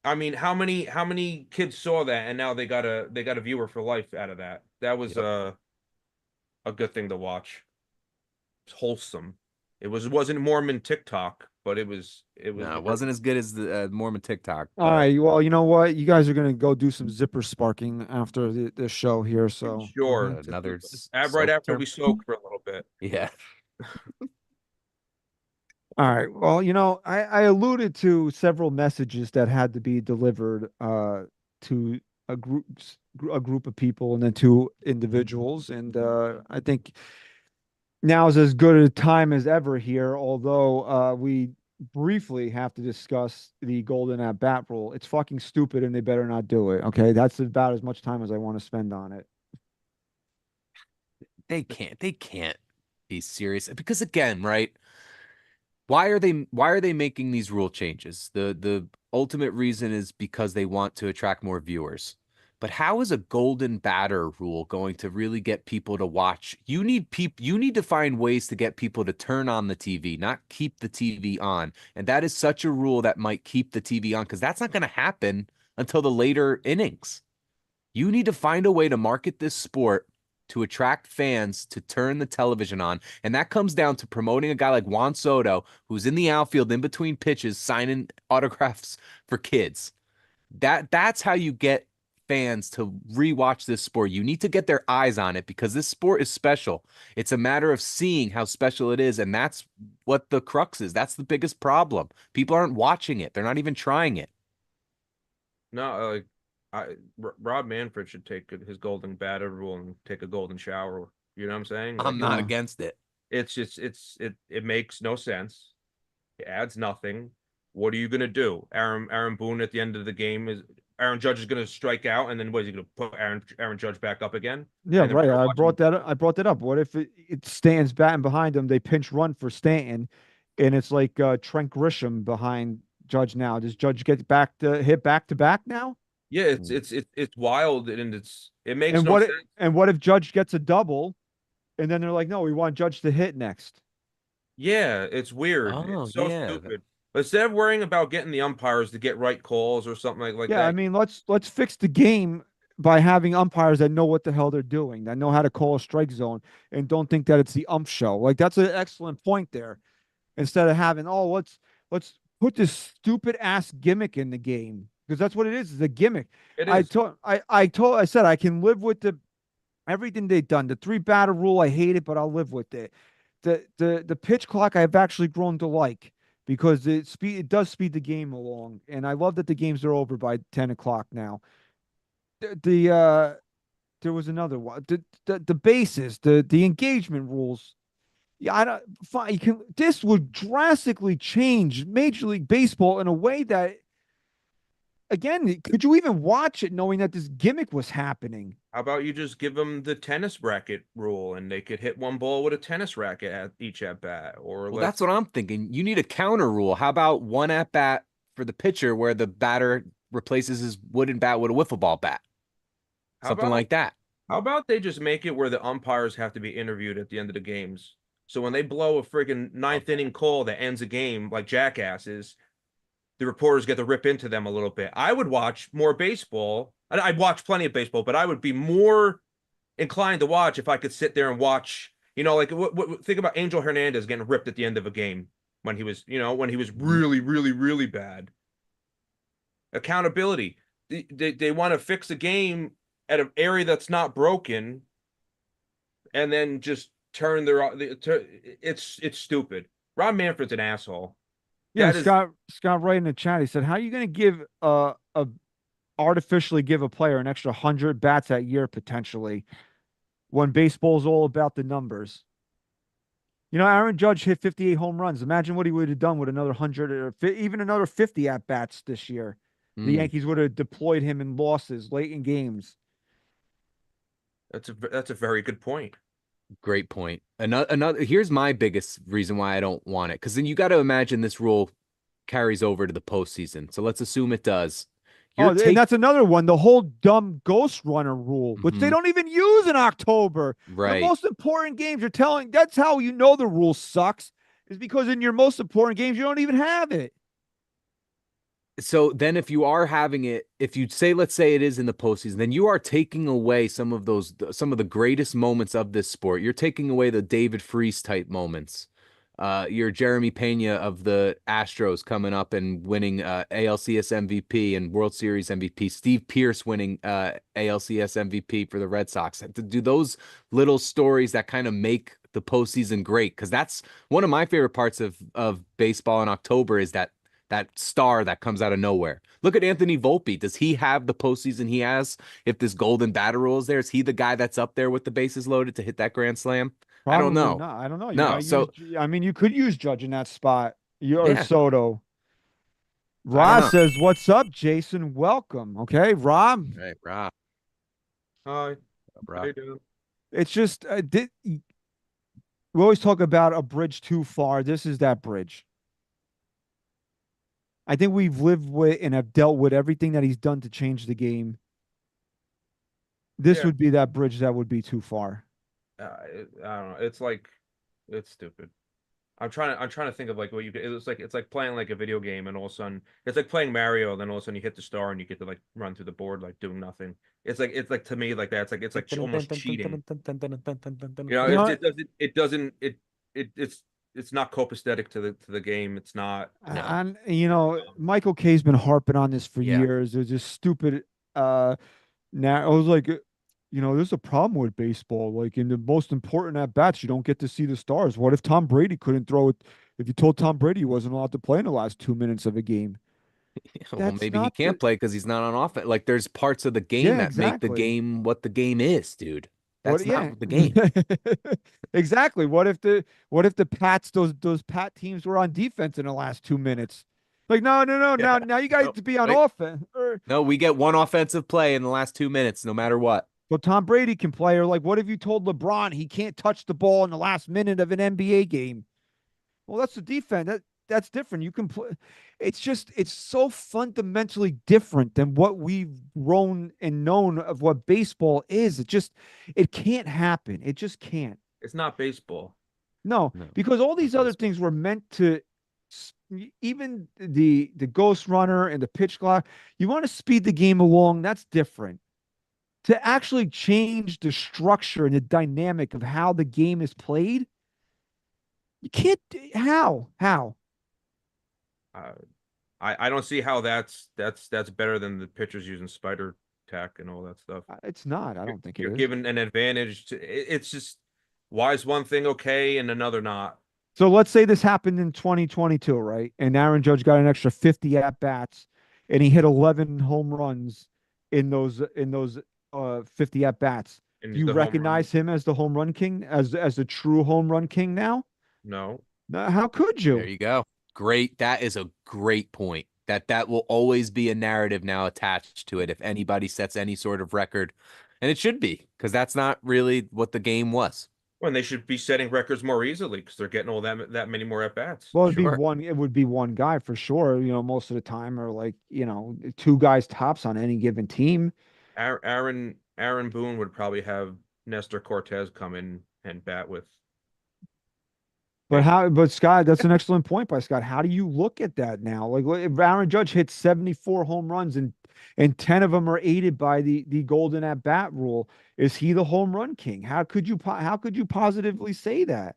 I mean, how many kids saw that and now they got a viewer for life out of that? That was a good thing to watch. It's wholesome. Wasn't Mormon TikTok, but it was. No, it wasn't as good as the Mormon TikTok. All right. Well, you know what? You guys are gonna go do some zipper sparking after the show here. So Sure. Another Right soak after term. we soak for a little bit. Yeah. All right. Well, I alluded to several messages that had to be delivered to a group of people and then to individuals. And I think now is as good a time as ever here, although we briefly have to discuss the golden at bat rule. It's fucking stupid and they better not do it. Okay. That's about as much time as I want to spend on it. They can't be serious because again, right? Why are they making these rule changes? The ultimate reason is because they want to attract more viewers. But how is a golden batter rule going to really get people to watch? You need to find ways to get people to turn on the TV, not keep the TV on. And that is such a rule that might keep the TV on because that's not going to happen until the later innings. You need to find a way to market this sport to attract fans to turn the television on. And that comes down to promoting a guy like Juan Soto, who's in the outfield in between pitches, signing autographs for kids. That's how you get fans to rewatch this sport. You need to get their eyes on it because this sport is special. It's a matter of seeing how special it is. And that's what the crux is. That's the biggest problem. People aren't watching it. They're not even trying it. No, Rob Manfred should take his golden batter rule and take a golden shower. You know what I'm saying? I'm not against it. It's just it makes no sense. It adds nothing. What are you gonna do? Aaron Boone at the end of the game is Aaron Judge is gonna strike out, and then what is he gonna put Aaron Judge back up again? Yeah, And then right. we're I watching- brought that up. What if it Stanton's batting behind him? They pinch run for Stanton, and it's like Trent Grisham behind Judge now. Does Judge get hit back to back now? Yeah, it's wild and it makes And no what sense. and what if Judge gets a double, and then they're like, no, we want Judge to hit next. Yeah, it's weird. Oh, It's so yeah. stupid. But instead of worrying about getting the umpires to get right calls or something like Yeah, that, I mean, let's fix the game by having umpires that know what the hell they're doing, that know how to call a strike zone, and don't think that it's the ump show. Like that's an excellent point there. Instead of having, let's put this stupid ass gimmick in the game because that's what it is a gimmick. it I is. said I can live with everything they've done. The three batter rule, I hate it, but I'll live with it. The pitch clock I've actually grown to like because it does speed the game along, and I love that the games are over by 10 o'clock now. There was another one. The bases, the engagement rules. Yeah, I don't. Fine, this would drastically change Major League Baseball in a way that, again, could you even watch it knowing that this gimmick was happening? How about you just give them the tennis racket rule and they could hit one ball with a tennis racket at each at bat? Or Well, that's what I'm thinking. You need a counter rule. How about one at bat for the pitcher where the batter replaces his wooden bat with a wiffle ball bat? How something about like that. how about they just make it where the umpires have to be interviewed at the end of the games? So when they blow a friggin' ninth inning call that ends a game like jackasses, the reporters get to rip into them a little bit. I would watch more baseball. I'd watch plenty of baseball, but I would be more inclined to watch if I could sit there and watch. Like think about Angel Hernandez getting ripped at the end of a game when he was, when he was really, really, really bad. Accountability. They want to fix a game at an area that's not broken, and then just turn it's stupid. Rob Manfred's an asshole. Yeah, That is Scott right in the chat. He said, "How are you going to give a artificially give a player an extra 100 bats that year potentially when baseball's all about the numbers?" Aaron Judge hit 58 home runs. Imagine what he would have done with another 100 or even another 50 at bats this year. The Yankees would have deployed him in losses late in games. that's a very good point. Great point. Another here's my biggest reason why I don't want it, because then you got to imagine this rule carries over to the postseason. So let's assume it does. And that's another one, the whole dumb ghost runner rule, which they don't even use in October. Right. The most important games you're telling, that's how you know the rule sucks, is because in your most important games, you don't even have it. So then if you are having it, if you say, let's say it is in the postseason, then you are taking away some of the greatest moments of this sport. You're taking away the David Freese type moments. Your Jeremy Pena of the Astros coming up and winning ALCS MVP and World Series MVP. Steve Pearce winning ALCS MVP for the Red Sox. To do those little stories that kind of make the postseason great, because that's one of my favorite parts of baseball in October is that star that comes out of nowhere. Look at Anthony Volpe. Does he have the postseason he has? If this golden batter rule is there, is he the guy that's up there with the bases loaded to hit that grand slam? Probably I don't know. not. I don't know. No, You could use Judge in that spot. Or Yeah. Soto. Rob says, "What's up, Jason? Welcome." Okay, Rob. Right, Rob. Hi. Rob. How you doing? It's just we always talk about a bridge too far. This is that bridge. I think we've lived with and have dealt with everything that he's done to change the game. This would be that bridge that would be too far. I don't know. It's stupid. I'm trying to think of like what it's like playing like a video game, and all of a sudden it's like playing Mario, and then all of a sudden you hit the star and you get to like run through the board like doing nothing. It's like to me like that. It's like almost cheating. It's not copacetic to the game. It's not. And Michael K's been harping on this for years. There's this stupid now I was like, there's a problem with baseball. Like in the most important at bats, you don't get to see the stars. What if Tom Brady couldn't throw it? If you told Tom Brady he wasn't allowed to play in the last 2 minutes of a game, well, maybe he can't play because he's not on offense. Like there's parts of the game that make the game what the game is, dude. That's not the game. Exactly. What if the Pats, those Pat teams were on defense in the last 2 minutes? Like, no. Yeah. Now you got to be on offense. No, we get one offensive play in the last 2 minutes, no matter what. So Tom Brady can play. Or like, what if you told LeBron he can't touch the ball in the last minute of an NBA game? Well, that's the defense. That's different. You can play. It's so fundamentally different than what we've grown and known of what baseball is. It can't happen. It just can't. It's not baseball. No, because all these other things were meant to, even the ghost runner and the pitch clock, you want to speed the game along, that's different. To actually change the structure and the dynamic of how the game is played, you can't. How? I don't see how that's better than the pitchers using spider tack and all that stuff. It's not. I don't think you're it is. given an advantage to. It's just, why is one thing okay and another not? So let's say this happened in 2022, right? And Aaron Judge got an extra 50 at bats, and he hit 11 home runs in those 50 at bats. Do you recognize him as the home run king, as the true home run king now? No. How could you? There you go. Great. That is a great point. That will always be a narrative now attached to it if anybody sets any sort of record. And it should be, because that's not really what the game was. When they should be setting records more easily because they're getting all that many more at bats. Well, it would be one guy for sure, most of the time, or like, two guys tops on any given team. Aaron Aaron Boone would probably have Nestor Cortez come in and bat with. But Scott, that's an excellent point by Scott. How do you look at that now? Like if Aaron Judge hits 74 home runs and 10 of them are aided by the golden at bat rule, is he the home run king? How could you positively say that?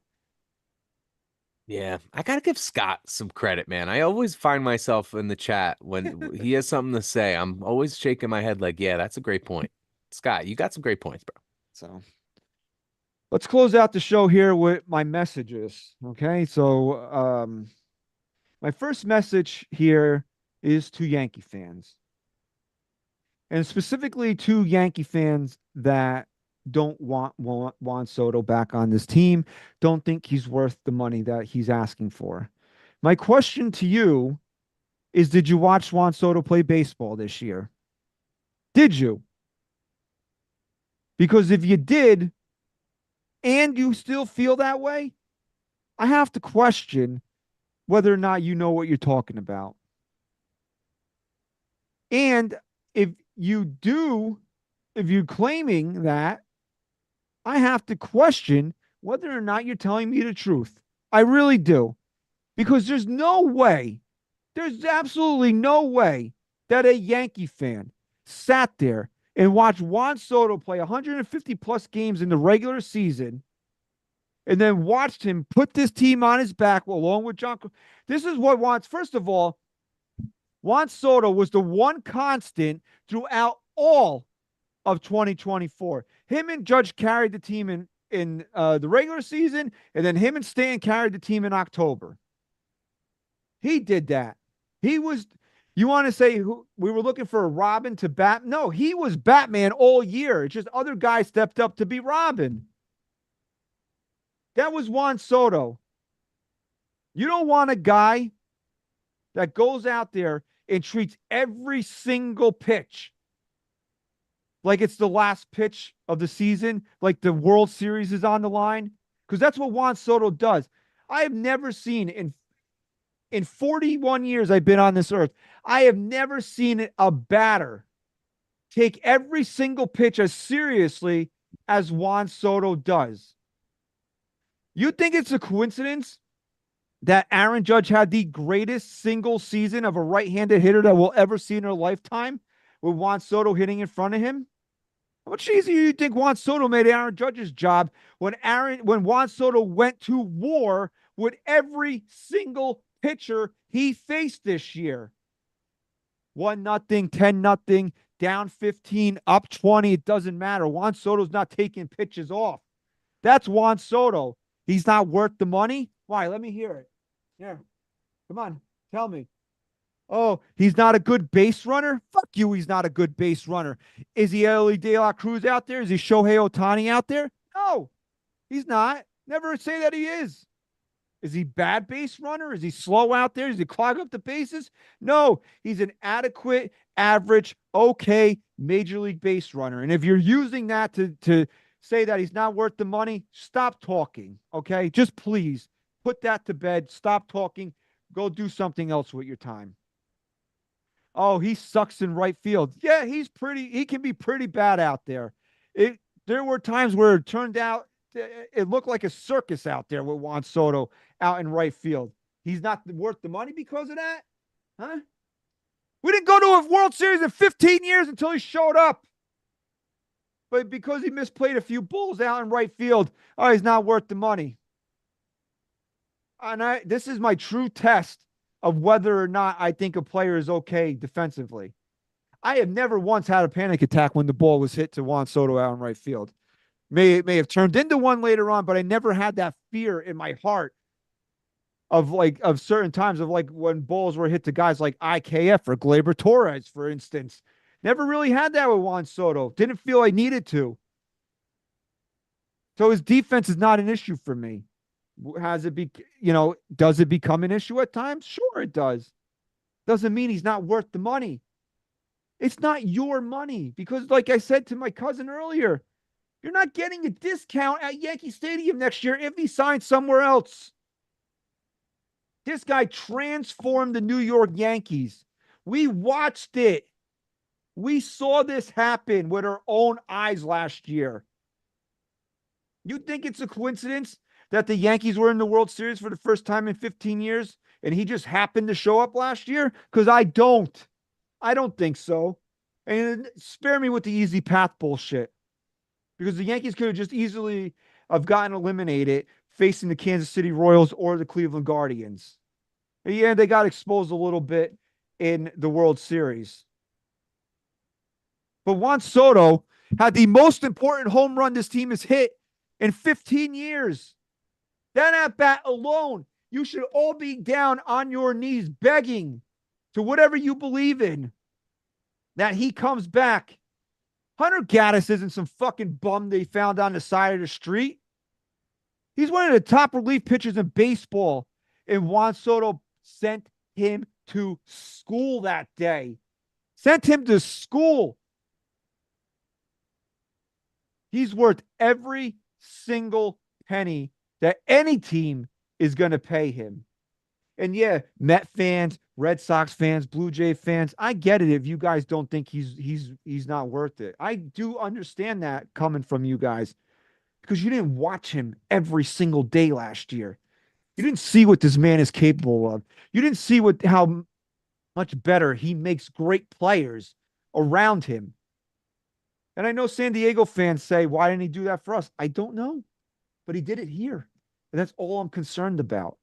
Yeah, I gotta give Scott some credit, man. I always find myself in the chat when he has something to say. I'm always shaking my head like, yeah, that's a great point. Scott, you got some great points, bro. So let's close out the show here with my messages. Okay. So my first message here is to Yankee fans. And specifically to Yankee fans that don't want Juan Soto back on this team, don't think he's worth the money that he's asking for. My question to you is, did you watch Juan Soto play baseball this year? Did you? Because if you did, and you still feel that way, I have to question whether or not you know what you're talking about. And if you're claiming that, I have to question whether or not you're telling me the truth. I really do. Because there's absolutely no way that a Yankee fan sat there and watched Juan Soto play 150 plus games in the regular season and then watched him put this team on his back along with John. This is what first of all, Juan Soto was the one constant throughout all of 2024. Him and Judge carried the team in the regular season, and then him and Stanton carried the team in October. He did that. He was, you want to say we were looking for a Robin to bat? No, he was Batman all year. It's just other guys stepped up to be Robin. That was Juan Soto. You don't want a guy that goes out there and treats every single pitch like it's the last pitch of the season, like the World Series is on the line, because that's what Juan Soto does. I have never seen in 41 years I've been on this earth, I have never seen a batter take every single pitch as seriously as Juan Soto does. You think it's a coincidence that Aaron Judge had the greatest single season of a right-handed hitter that we'll ever see in our lifetime with Juan Soto hitting in front of him? How much easier do you think Juan Soto made Aaron Judge's job when Juan Soto went to war with every single pitcher he faced this year? 1-0, 10-0, down 15, up 20. It doesn't matter. Juan Soto's not taking pitches off. That's Juan Soto. He's not worth the money. Why? Let me hear it. Yeah. Come on. Tell me. Oh, he's not a good base runner? Fuck you, he's not a good base runner. Is he Ellie De La Cruz out there? Is he Shohei Ohtani out there? No, he's not. Never say that he is. Is he bad base runner? Is he slow out there? Does he clog up the bases? No, he's an adequate, average, okay major league base runner. And if you're using that to say that he's not worth the money, stop talking, okay? Just please put that to bed. Stop talking. Go do something else with your time. Oh, he sucks in right field. Yeah, he can be pretty bad out there. There were times where it turned out, it looked like a circus out there with Juan Soto out in right field. He's not worth the money because of that? Huh? We didn't go to a World Series in 15 years until he showed up. But because he misplayed a few balls out in right field, oh, he's not worth the money. And this is my true test of whether or not I think a player is okay defensively. I have never once had a panic attack when the ball was hit to Juan Soto out in right field. May have turned into one later on, but I never had that fear in my heart of certain times of like when balls were hit to guys like IKF or Gleyber Torres, for instance. Never really had that with Juan Soto. Didn't feel I needed to. So his defense is not an issue for me. Does it become an issue at times? Sure, it does. Doesn't mean he's not worth the money. It's not your money because, like I said to my cousin earlier, you're not getting a discount at Yankee Stadium next year if he signs somewhere else. This guy transformed the New York Yankees. We watched it. We saw this happen with our own eyes last year. You think it's a coincidence that the Yankees were in the World Series for the first time in 15 years and he just happened to show up last year? Because I don't. I don't think so. And spare me with the easy path bullshit. Because the Yankees could have just easily have gotten eliminated facing the Kansas City Royals or the Cleveland Guardians. And yeah, they got exposed a little bit in the World Series. But Juan Soto had the most important home run this team has hit in 15 years. That at bat alone, you should all be down on your knees begging to whatever you believe in that he comes back. Hunter Gaddis isn't some fucking bum they found on the side of the street. He's one of the top relief pitchers in baseball, and Juan Soto sent him to school that day. Sent him to school. He's worth every single penny that any team is going to pay him. And yeah, Met fans, Red Sox fans, Blue Jay fans, I get it if you guys don't think he's not worth it. I do understand that coming from you guys because you didn't watch him every single day last year. You didn't see what this man is capable of. You didn't see how much better he makes great players around him. And I know San Diego fans say, why didn't he do that for us? I don't know, but he did it here. And that's all I'm concerned about.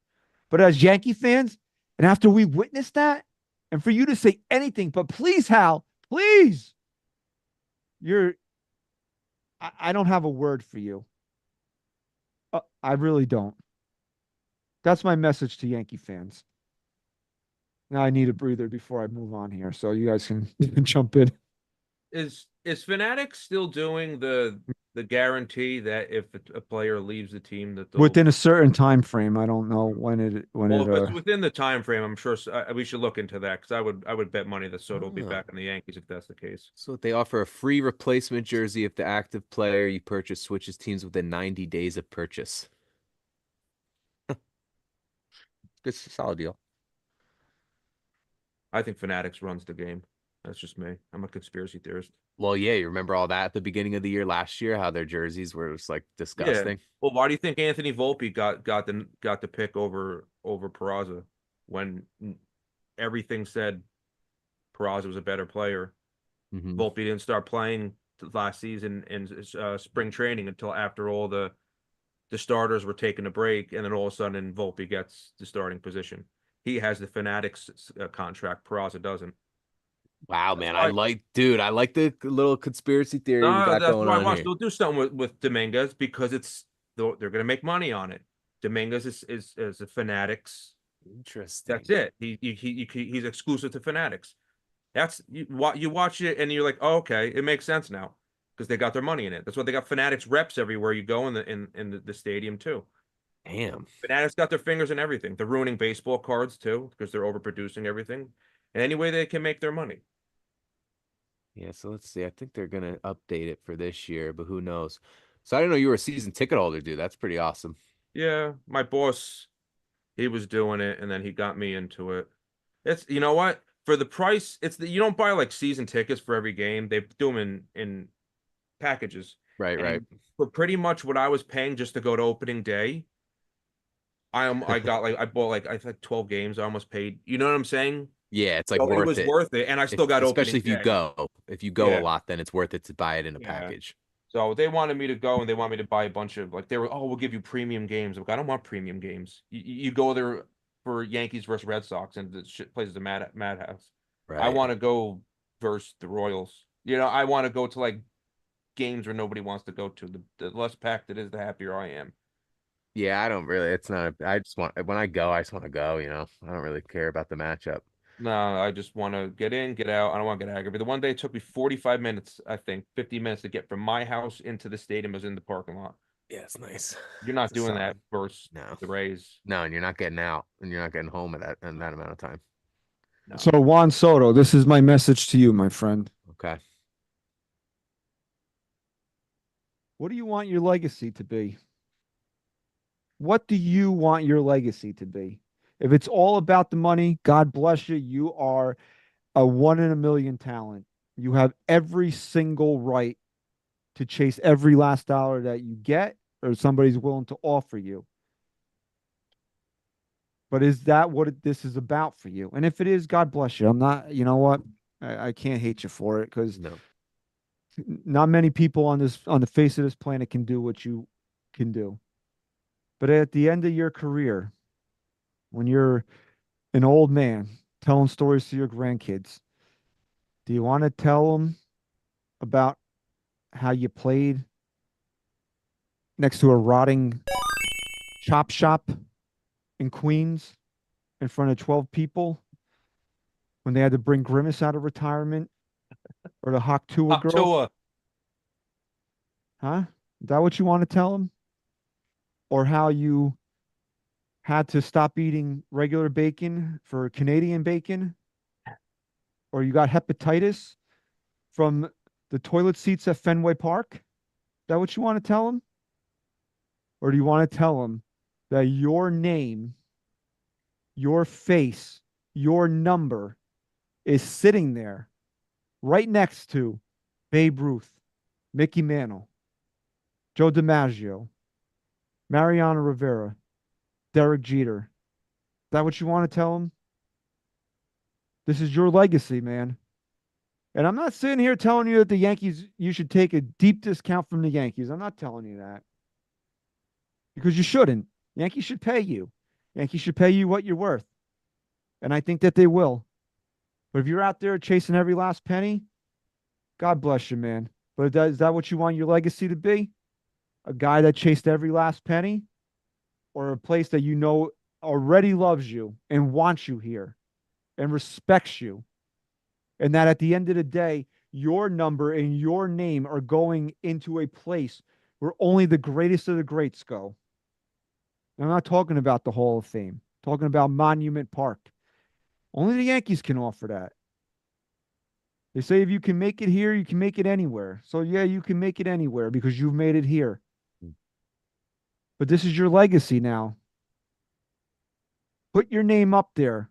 But as Yankee fans, and after we witnessed that, and for you to say anything, but please, Hal, please, I don't have a word for you. I really don't. That's my message to Yankee fans. Now I need a breather before I move on here, so you guys can jump in. Is Fanatics still doing the guarantee that if a player leaves the team that they'll... Within a certain time frame? I don't know when if it's within the time frame, I'm sure we should look into that because I would bet money that Soto will be back in the Yankees if that's the case. So they offer a free replacement jersey if the active player you purchase switches teams within 90 days of purchase. Good, solid deal. I think Fanatics runs the game. That's just me. I'm a conspiracy theorist. Well, yeah, you remember all that at the beginning of the year last year, how their jerseys were just like disgusting. Yeah. Well, why do you think Anthony Volpe got the pick over Peraza when everything said Peraza was a better player? Volpe didn't start playing last season in spring training until after all the starters were taking a break, and then all of a sudden Volpe gets the starting position. He has the Fanatics contract. Peraza doesn't. Wow, man. I like the little conspiracy theory you got going on here. They'll do something with Dominguez because they're going to make money on it. Dominguez is a Fanatics. Interesting. That's it. He's exclusive to Fanatics. That's you watch it and you're like, oh, okay, it makes sense now because they got their money in it. That's why they got Fanatics reps everywhere you go in the stadium too. Damn. Fanatics got their fingers in everything. They're ruining baseball cards too because they're overproducing everything. And any way they can make their money. Yeah, so let's see. I think they're gonna update it for this year, but who knows? So I didn't know you were a season ticket holder, dude. That's pretty awesome. Yeah, my boss, he was doing it, and then he got me into it. It's you know what? For the price, you don't buy like season tickets for every game. They do them in packages. Right. For pretty much what I was paying just to go to opening day, I bought like I think 12 games. I almost paid. You know what I'm saying? Yeah, it's like So worth it was worth it, and I still got opening especially if you day. go. If you go Yeah. a lot, then it's worth it to buy it in a package. So they wanted me to go, and they want me to buy a bunch of they were, we'll give you premium games. I'm like, I don't want premium games. You go there for Yankees versus Red Sox, and the shit place is a madhouse. Right. I want to go versus the Royals. I want to go to like games where nobody wants to go to. The less packed it is, the happier I am. Yeah, I don't really. It's not. I just want when I go, I just want to go. I don't really care about the matchup. No, I just want to get in, get out. I don't want to get aggravated. The one day it took me 45 minutes, I think, 50 minutes to get from my house into the stadium. I was in the parking lot. Yeah, it's nice. You're not doing that versus the Rays. No, and you're not getting out, and you're not getting home in that amount of time. No. So Juan Soto, this is my message to you, my friend. Okay. What do you want your legacy to be? What do you want your legacy to be? If it's all about the money, God bless you. You are a 1 in a million talent. You have every single right to chase every last dollar that you get or somebody's willing to offer you. But is that what this is about for you? And if it is, God bless you. I'm not, you know what? I can't hate you for it because No. not many people on the face of this planet can do what you can do. But at the end of your career, when you're an old man telling stories to your grandkids, do you want to tell them about how you played next to a rotting chop shop in Queens in front of 12 people when they had to bring Grimace out of retirement, or the Hawk Tua Hot girl? Tua. Huh? Is that what you want to tell them? Or how you had to stop eating regular bacon for Canadian bacon? Or you got hepatitis from the toilet seats at Fenway Park? Is that what you want to tell them? Or do you want to tell them that your name, your face, your number is sitting there right next to Babe Ruth, Mickey Mantle, Joe DiMaggio, Mariano Rivera, Derek Jeter? Is that what you want to tell them? This is your legacy, man. And I'm not sitting here telling you that the Yankees, you should take a deep discount from the Yankees. I'm not telling you that. Because you shouldn't. Yankees should pay you. Yankees should pay you what you're worth. And I think that they will. But if you're out there chasing every last penny, God bless you, man. But is that what you want your legacy to be? A guy that chased every last penny? Or a place that you know already loves you and wants you here and respects you? And that at the end of the day, your number and your name are going into a place where only the greatest of the greats go. I'm not talking about the Hall of Fame. I'm talking about Monument Park. Only the Yankees can offer that. They say if you can make it here, you can make it anywhere. So yeah, you can make it anywhere because you've made it here. But this is your legacy now. Put your name up there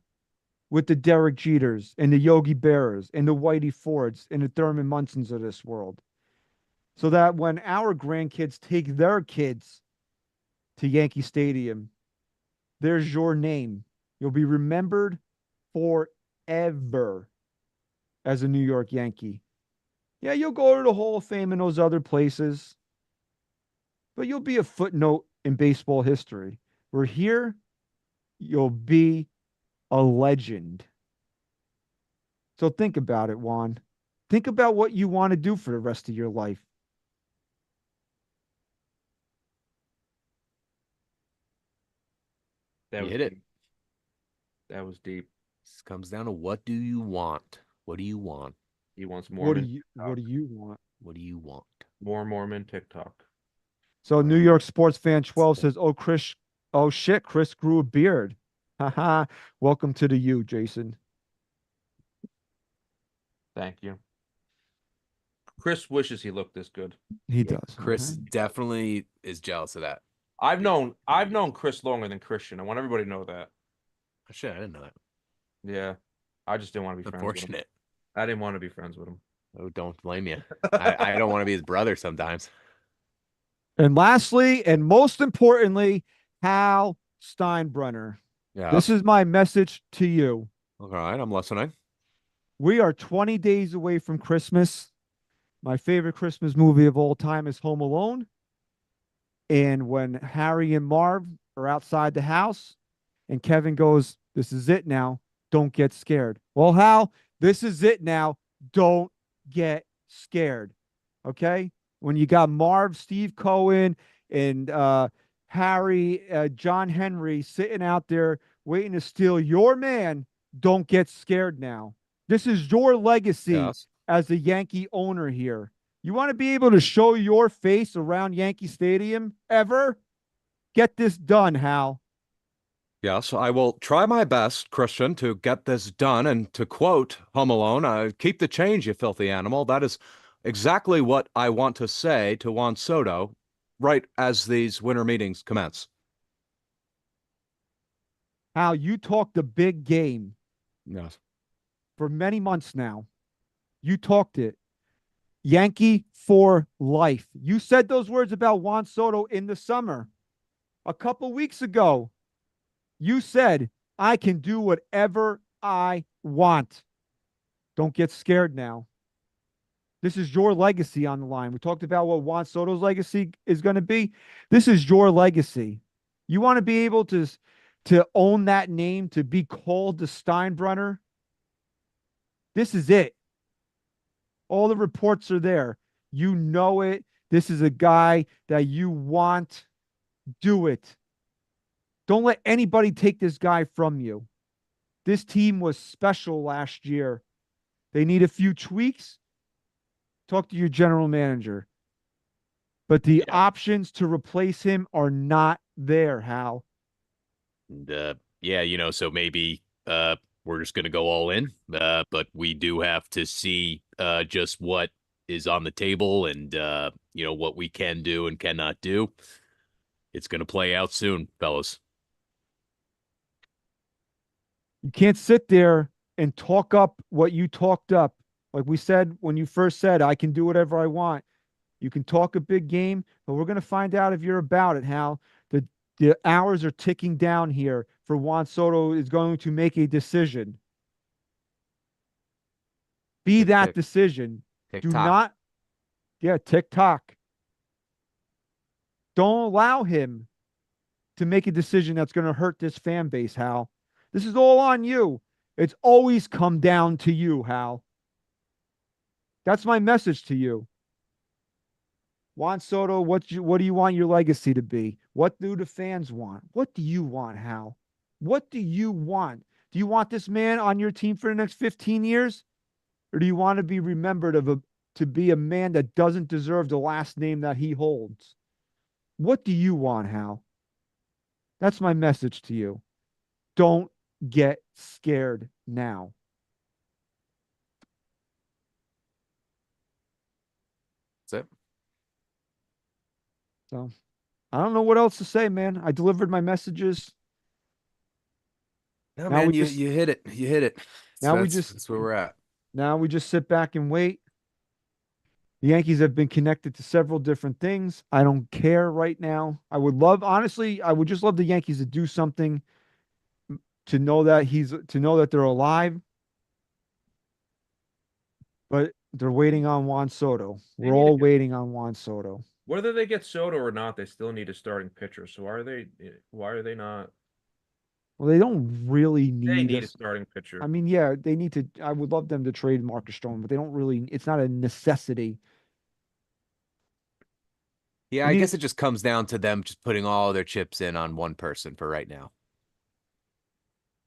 with the Derek Jeters and the Yogi Berras and the Whitey Fords and the Thurman Munsons of this world. So that when our grandkids take their kids to Yankee Stadium, there's your name. You'll be remembered forever as a New York Yankee. Yeah, you'll go to the Hall of Fame and those other places, but you'll be a footnote in baseball history. We're here, you'll be a legend. So think about it, Juan. Think about what you want to do for the rest of your life. That You was hit it. deep. That was deep. This comes down to what do you want? What do you want? He wants What do Mormon. you want? What do you want? More Mormon TikTok. So New York sports fan 12 says, oh shit, Chris grew a beard. Haha. Welcome to the U, Jason. Thank you. Chris wishes he looked this good. He does. Chris okay. definitely is jealous of that. I've known Chris longer than Christian. I want everybody to know that. Oh, shit, I didn't know that. Yeah. I just didn't want to be friends with him. Unfortunate. I didn't want to be friends with him. Oh, don't blame you. I don't want to be his brother sometimes. And lastly, and most importantly, Hal Steinbrenner. Yeah. This is my message to you. All right, I'm listening. We are 20 days away from Christmas. My favorite Christmas movie of all time is Home Alone. And when Harry and Marv are outside the house and Kevin goes, "This is it now. Don't get scared." Well, Hal, this is it now. Don't get scared. Okay? When you got Marv, Steve Cohen, and Harry, John Henry sitting out there waiting to steal your man, don't get scared now. This is your legacy Yes. as a Yankee owner here. You want to be able to show your face around Yankee Stadium ever? Get this done, Hal. Yes, I will try my best, Christian, to get this done. And to quote Home Alone, keep the change, you filthy animal. That is exactly what I want to say to Juan Soto right as these winter meetings commence. Hal, you talked the big game Yes. for many months now. You talked it. Yankee for life. You said those words about Juan Soto in the summer. A couple weeks ago, you said, I can do whatever I want. Don't get scared now. This is your legacy on the line. We talked about what Juan Soto's legacy is going to be. This is your legacy. You want to be able to own that name, to be called the Steinbrenner. This is it. All the reports are there. You know it. This is a guy that you want. Do it. Don't let anybody take this guy from you. This team was special last year. They need a few tweaks. Talk to your general manager. But the options to replace him are not there, Hal. And, yeah, so maybe we're just gonna go all in. But we do have to see just what is on the table and what we can do and cannot do. It's gonna play out soon, fellas. You can't sit there and talk up what you talked up. Like we said when you first said, I can do whatever I want. You can talk a big game, but we're going to find out if you're about it, Hal. The hours are ticking down here for Juan Soto is going to make a decision. Be that decision. Do not, tick-tock. Don't allow him to make a decision that's going to hurt this fan base, Hal. This is all on you. It's always come down to you, Hal. That's my message to you. Juan Soto, what do you want your legacy to be? What do the fans want? What do you want, Hal? What do you want? Do you want this man on your team for the next 15 years? Or do you want to be remembered to be a man that doesn't deserve the last name that he holds? What do you want, Hal? That's my message to you. Don't get scared now. That's it. So I don't know what else to say, man. I delivered my messages. No, Now man, we you just- you hit it. You hit it. Now we That's where we're at. Now we just sit back and wait. The Yankees have been connected to several different things. I don't care right now. Honestly, I would just love the Yankees to do something to know that they're alive. But they're waiting on Juan Soto. We're all waiting on Juan Soto. Whether they get Soto or not, they still need a starting pitcher. So why are they not? Well, they don't really They need need a starting pitcher. I mean, yeah, they need to. I would love them to trade Marcus Stroman, but they don't really. It's not a necessity. Yeah, I I mean- guess it just comes down to them just putting all their chips in on one person for right now.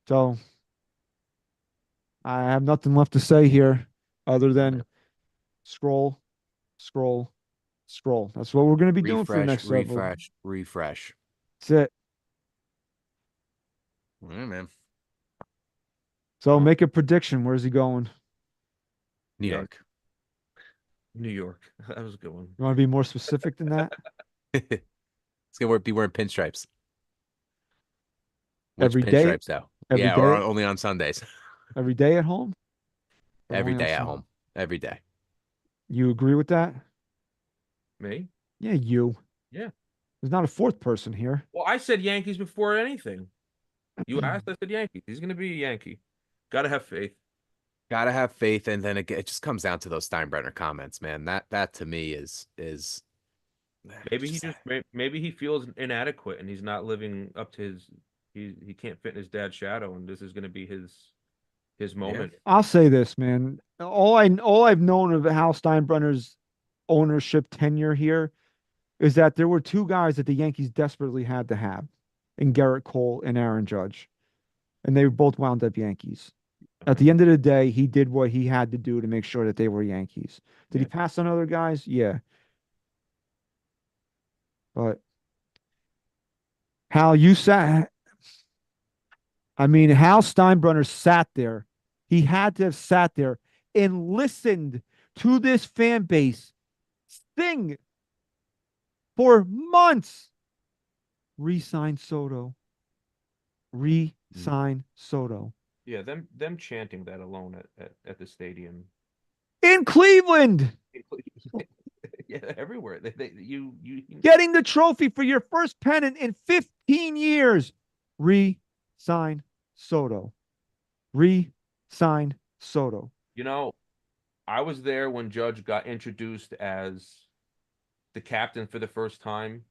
So I have nothing left to say here other than scroll, scroll, scroll. That's what we're going to be doing for the next several. Refresh. That's it. All right, man. So make a prediction. Where's he going? New York. New York. That was a good one. You want to be more specific than that? It's gonna be wearing pinstripes. Which Every day? pinstripes though? Every Yeah, or day? only on Sundays. Every day at home? Or Every only on day at Sunday? home. Every day. You agree with that? Me? Yeah, you. Yeah. There's not a fourth person here. Well, I said Yankees before anything. You asked, I said Yankees. He's gonna be a Yankee. Gotta have faith. Gotta have faith, and then it just comes down to those Steinbrenner comments, man. That to me is Maybe he feels inadequate and he's not living up to his he can't fit in his dad's shadow, and this is gonna be his moment. I'll say this, man. All I've known of Hal Steinbrenner's ownership tenure here is that there were two guys that the Yankees desperately had to have, in Garrett Cole and Aaron Judge, and they both wound up Yankees. At the end of the day, he did what he had to do to make sure that they were Yankees. Did he pass on other guys? Yeah. But Hal, Hal Steinbrenner sat there. He had to have sat there and listened to this fan base sing for months. Re-sign Soto. Re-sign Soto. Yeah, them chanting that alone at the stadium in Cleveland, Yeah, everywhere. You. getting the trophy for your first pennant in 15 years. Re-sign Soto. Re-sign Soto. You know, I was there when Judge got introduced as the captain for the first time.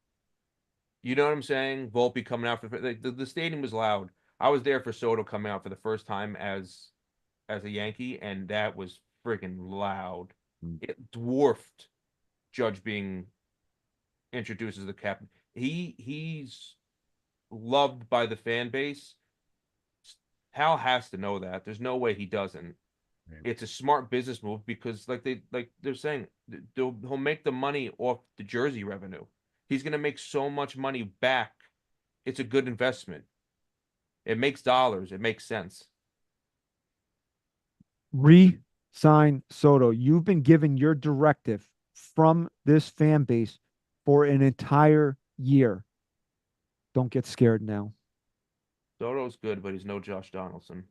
You know what I'm saying? Volpe coming out for the stadium was loud. I was there for Soto coming out for the first time as a Yankee, and that was freaking loud. It dwarfed Judge being introduced as the captain. He's loved by the fan base. Hal has to know that. There's no way he doesn't. It's a smart business move because, like they're saying, he'll make the money off the jersey revenue. He's gonna make so much money back. It's a good investment. It makes dollars. It makes sense. Re-sign Soto. You've been given your directive from this fan base for an entire year. Don't get scared now. Soto's good, but he's no Josh Donaldson.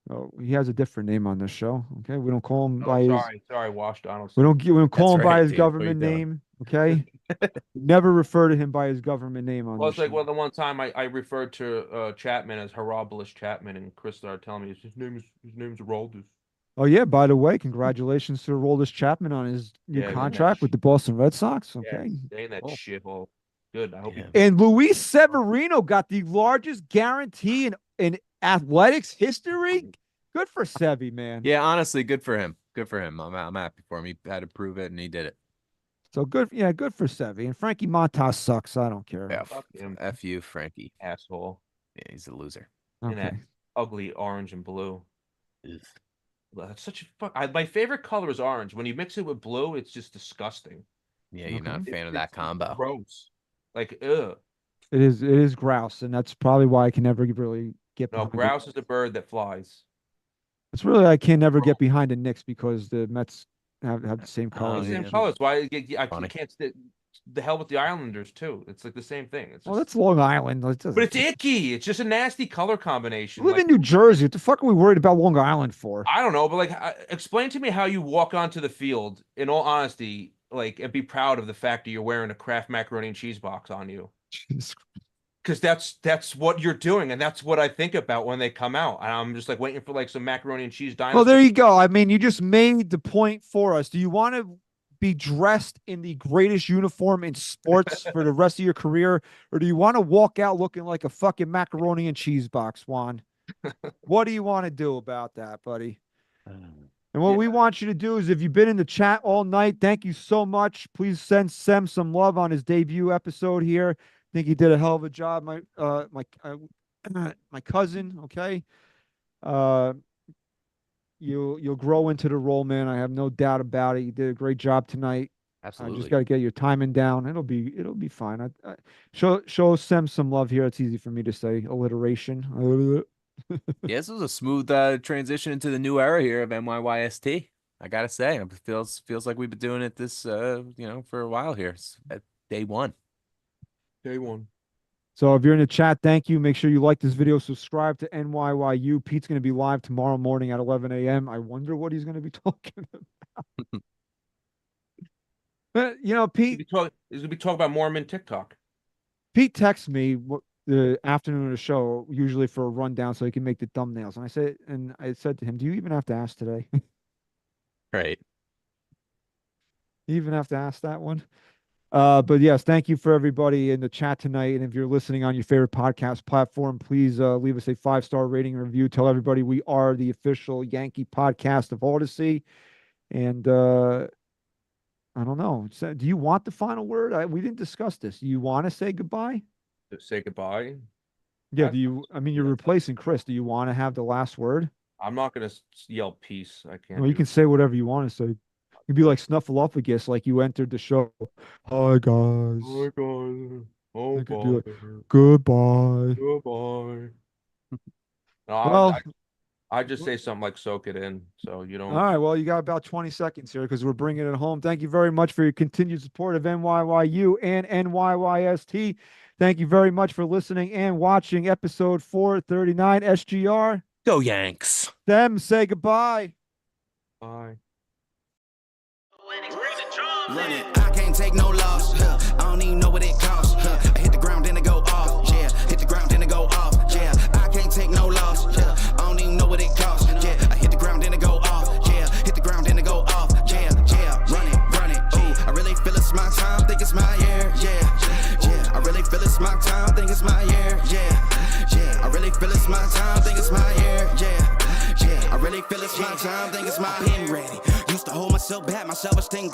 Oh, he has a different name on this show. Okay, we don't call him Oh, by his. sorry, Wash We Donaldson. don't call him That's by right, his dude. What are you government doing? name. Okay, never refer to him by his government name on Well, this it's like, show. well, the one time I referred to Chapman as Harabolous Chapman, and Chris started telling me his name's Aroldis. Oh yeah, by the way, congratulations to Aroldis Chapman on his new Yeah, contract with the Boston Red Sox. Yeah, Okay, saying that Cool. shithole. Good. I hope he. Yeah. and Luis Severino got the largest guarantee in athletics history. Good for Sevy, man. Yeah, honestly, good for him. Good for him. I'm happy for him. He had to prove it, and he did it. So good, yeah, good for Sevy. And Frankie Montas sucks. I don't care. Yeah, Fuck him. F you, Frankie. Asshole. Yeah, he's a loser. In that Okay. ugly orange and blue. Ugh. That's such a fuck. My favorite color is orange. When you mix it with blue, it's just disgusting. Yeah, you're not a Okay. fan of that combo. Gross. Like, ugh. It is grouse, and that's probably why I can never really get No, behind it. grouse is a bird that flies. It's really I can never get behind the Knicks because the Mets have the same Oh, colors. The same yeah. colors. Why I Funny. can't the hell with the Islanders too. It's like the same thing. It's Well, just, that's Long Island. but it's icky. It's just a nasty color combination. We live Like, in New Jersey. What the fuck are we worried about Long Island for? I don't know, but like, explain to me how you walk onto the field, in all honesty, like, and be proud of the fact that you're wearing a Kraft macaroni and cheese box on you. Because that's what you're doing, and that's what I think about when they come out. And I'm just like waiting for like some macaroni and cheese dinosaur. Well, there you go. I mean, you just made the point for us. Do you want to be dressed in the greatest uniform in sports for the rest of your career, or do you want to walk out looking like a fucking macaroni and cheese box, Juan? What do you want to do about that, buddy? And what we want you to do is, if you've been in the chat all night, thank you so much. Please send Sem some love on his debut episode here. I think he did a hell of a job, my cousin. Okay, you'll grow into the role, man. I have no doubt about it. You did a great job tonight. Absolutely. Just got to get your timing down. It'll be fine. Show Sem some love here. It's easy for me to say. Alliteration. Yeah, this was a smooth transition into the new era here of NYYST. I gotta say, it feels like we've been doing it this for a while here. It's at day one. Day one. So if you're in the chat, thank you. Make sure you like this video. Subscribe to NYYU. Pete's going to be live tomorrow morning at 11 a.m. I wonder what he's going to be talking about. But, Pete. He's gonna be talking about Mormon TikTok. Pete texts me the afternoon of the show, usually for a rundown, so he can make the thumbnails. And I said to him, "Do you even have to ask today?" Right. You even have to ask that one. But yes, thank you for everybody in the chat tonight. And if you're listening on your favorite podcast platform, please leave us a 5-star rating and review. Tell everybody we are the official Yankee podcast of Odyssey. And I don't know. So, do you want the final word? We didn't discuss this. Do you want to say goodbye? To say goodbye. Yeah. You're replacing Chris. Do you want to have the last word? I'm not gonna yell peace. I can't. Well, you can say whatever you want to say. You'd be like Snuffleupagus, like you entered the show. Hi, guys. Oh God. Oh I could do God. Goodbye. Goodbye. No, Well, I just say something like "soak it in," so you don't. all right. Well, you got about 20 seconds here because we're bringing it home. Thank you very much for your continued support of NYYU and NYYST. Thank you very much for listening and watching episode 439 SGR. Go Yanks. Them say goodbye. Bye. run it. I can't take no loss. I don't even know what it costs. I hit the ground, then it go off. Yeah, hit the ground, then it go off. Yeah, I can't take no loss. I don't even know what it costs. Yeah, I hit the ground, then it go off. Yeah, hit the ground, then it go off. Yeah, run it. Ooh, I really feel it's my time, think it's my year. Yeah, I really feel it's my time, think it's my year. Yeah, I really feel it's my time, think it's my year. Yeah, I really feel it's my time, think it's my pen ready. Used to hold myself back, my self-esteem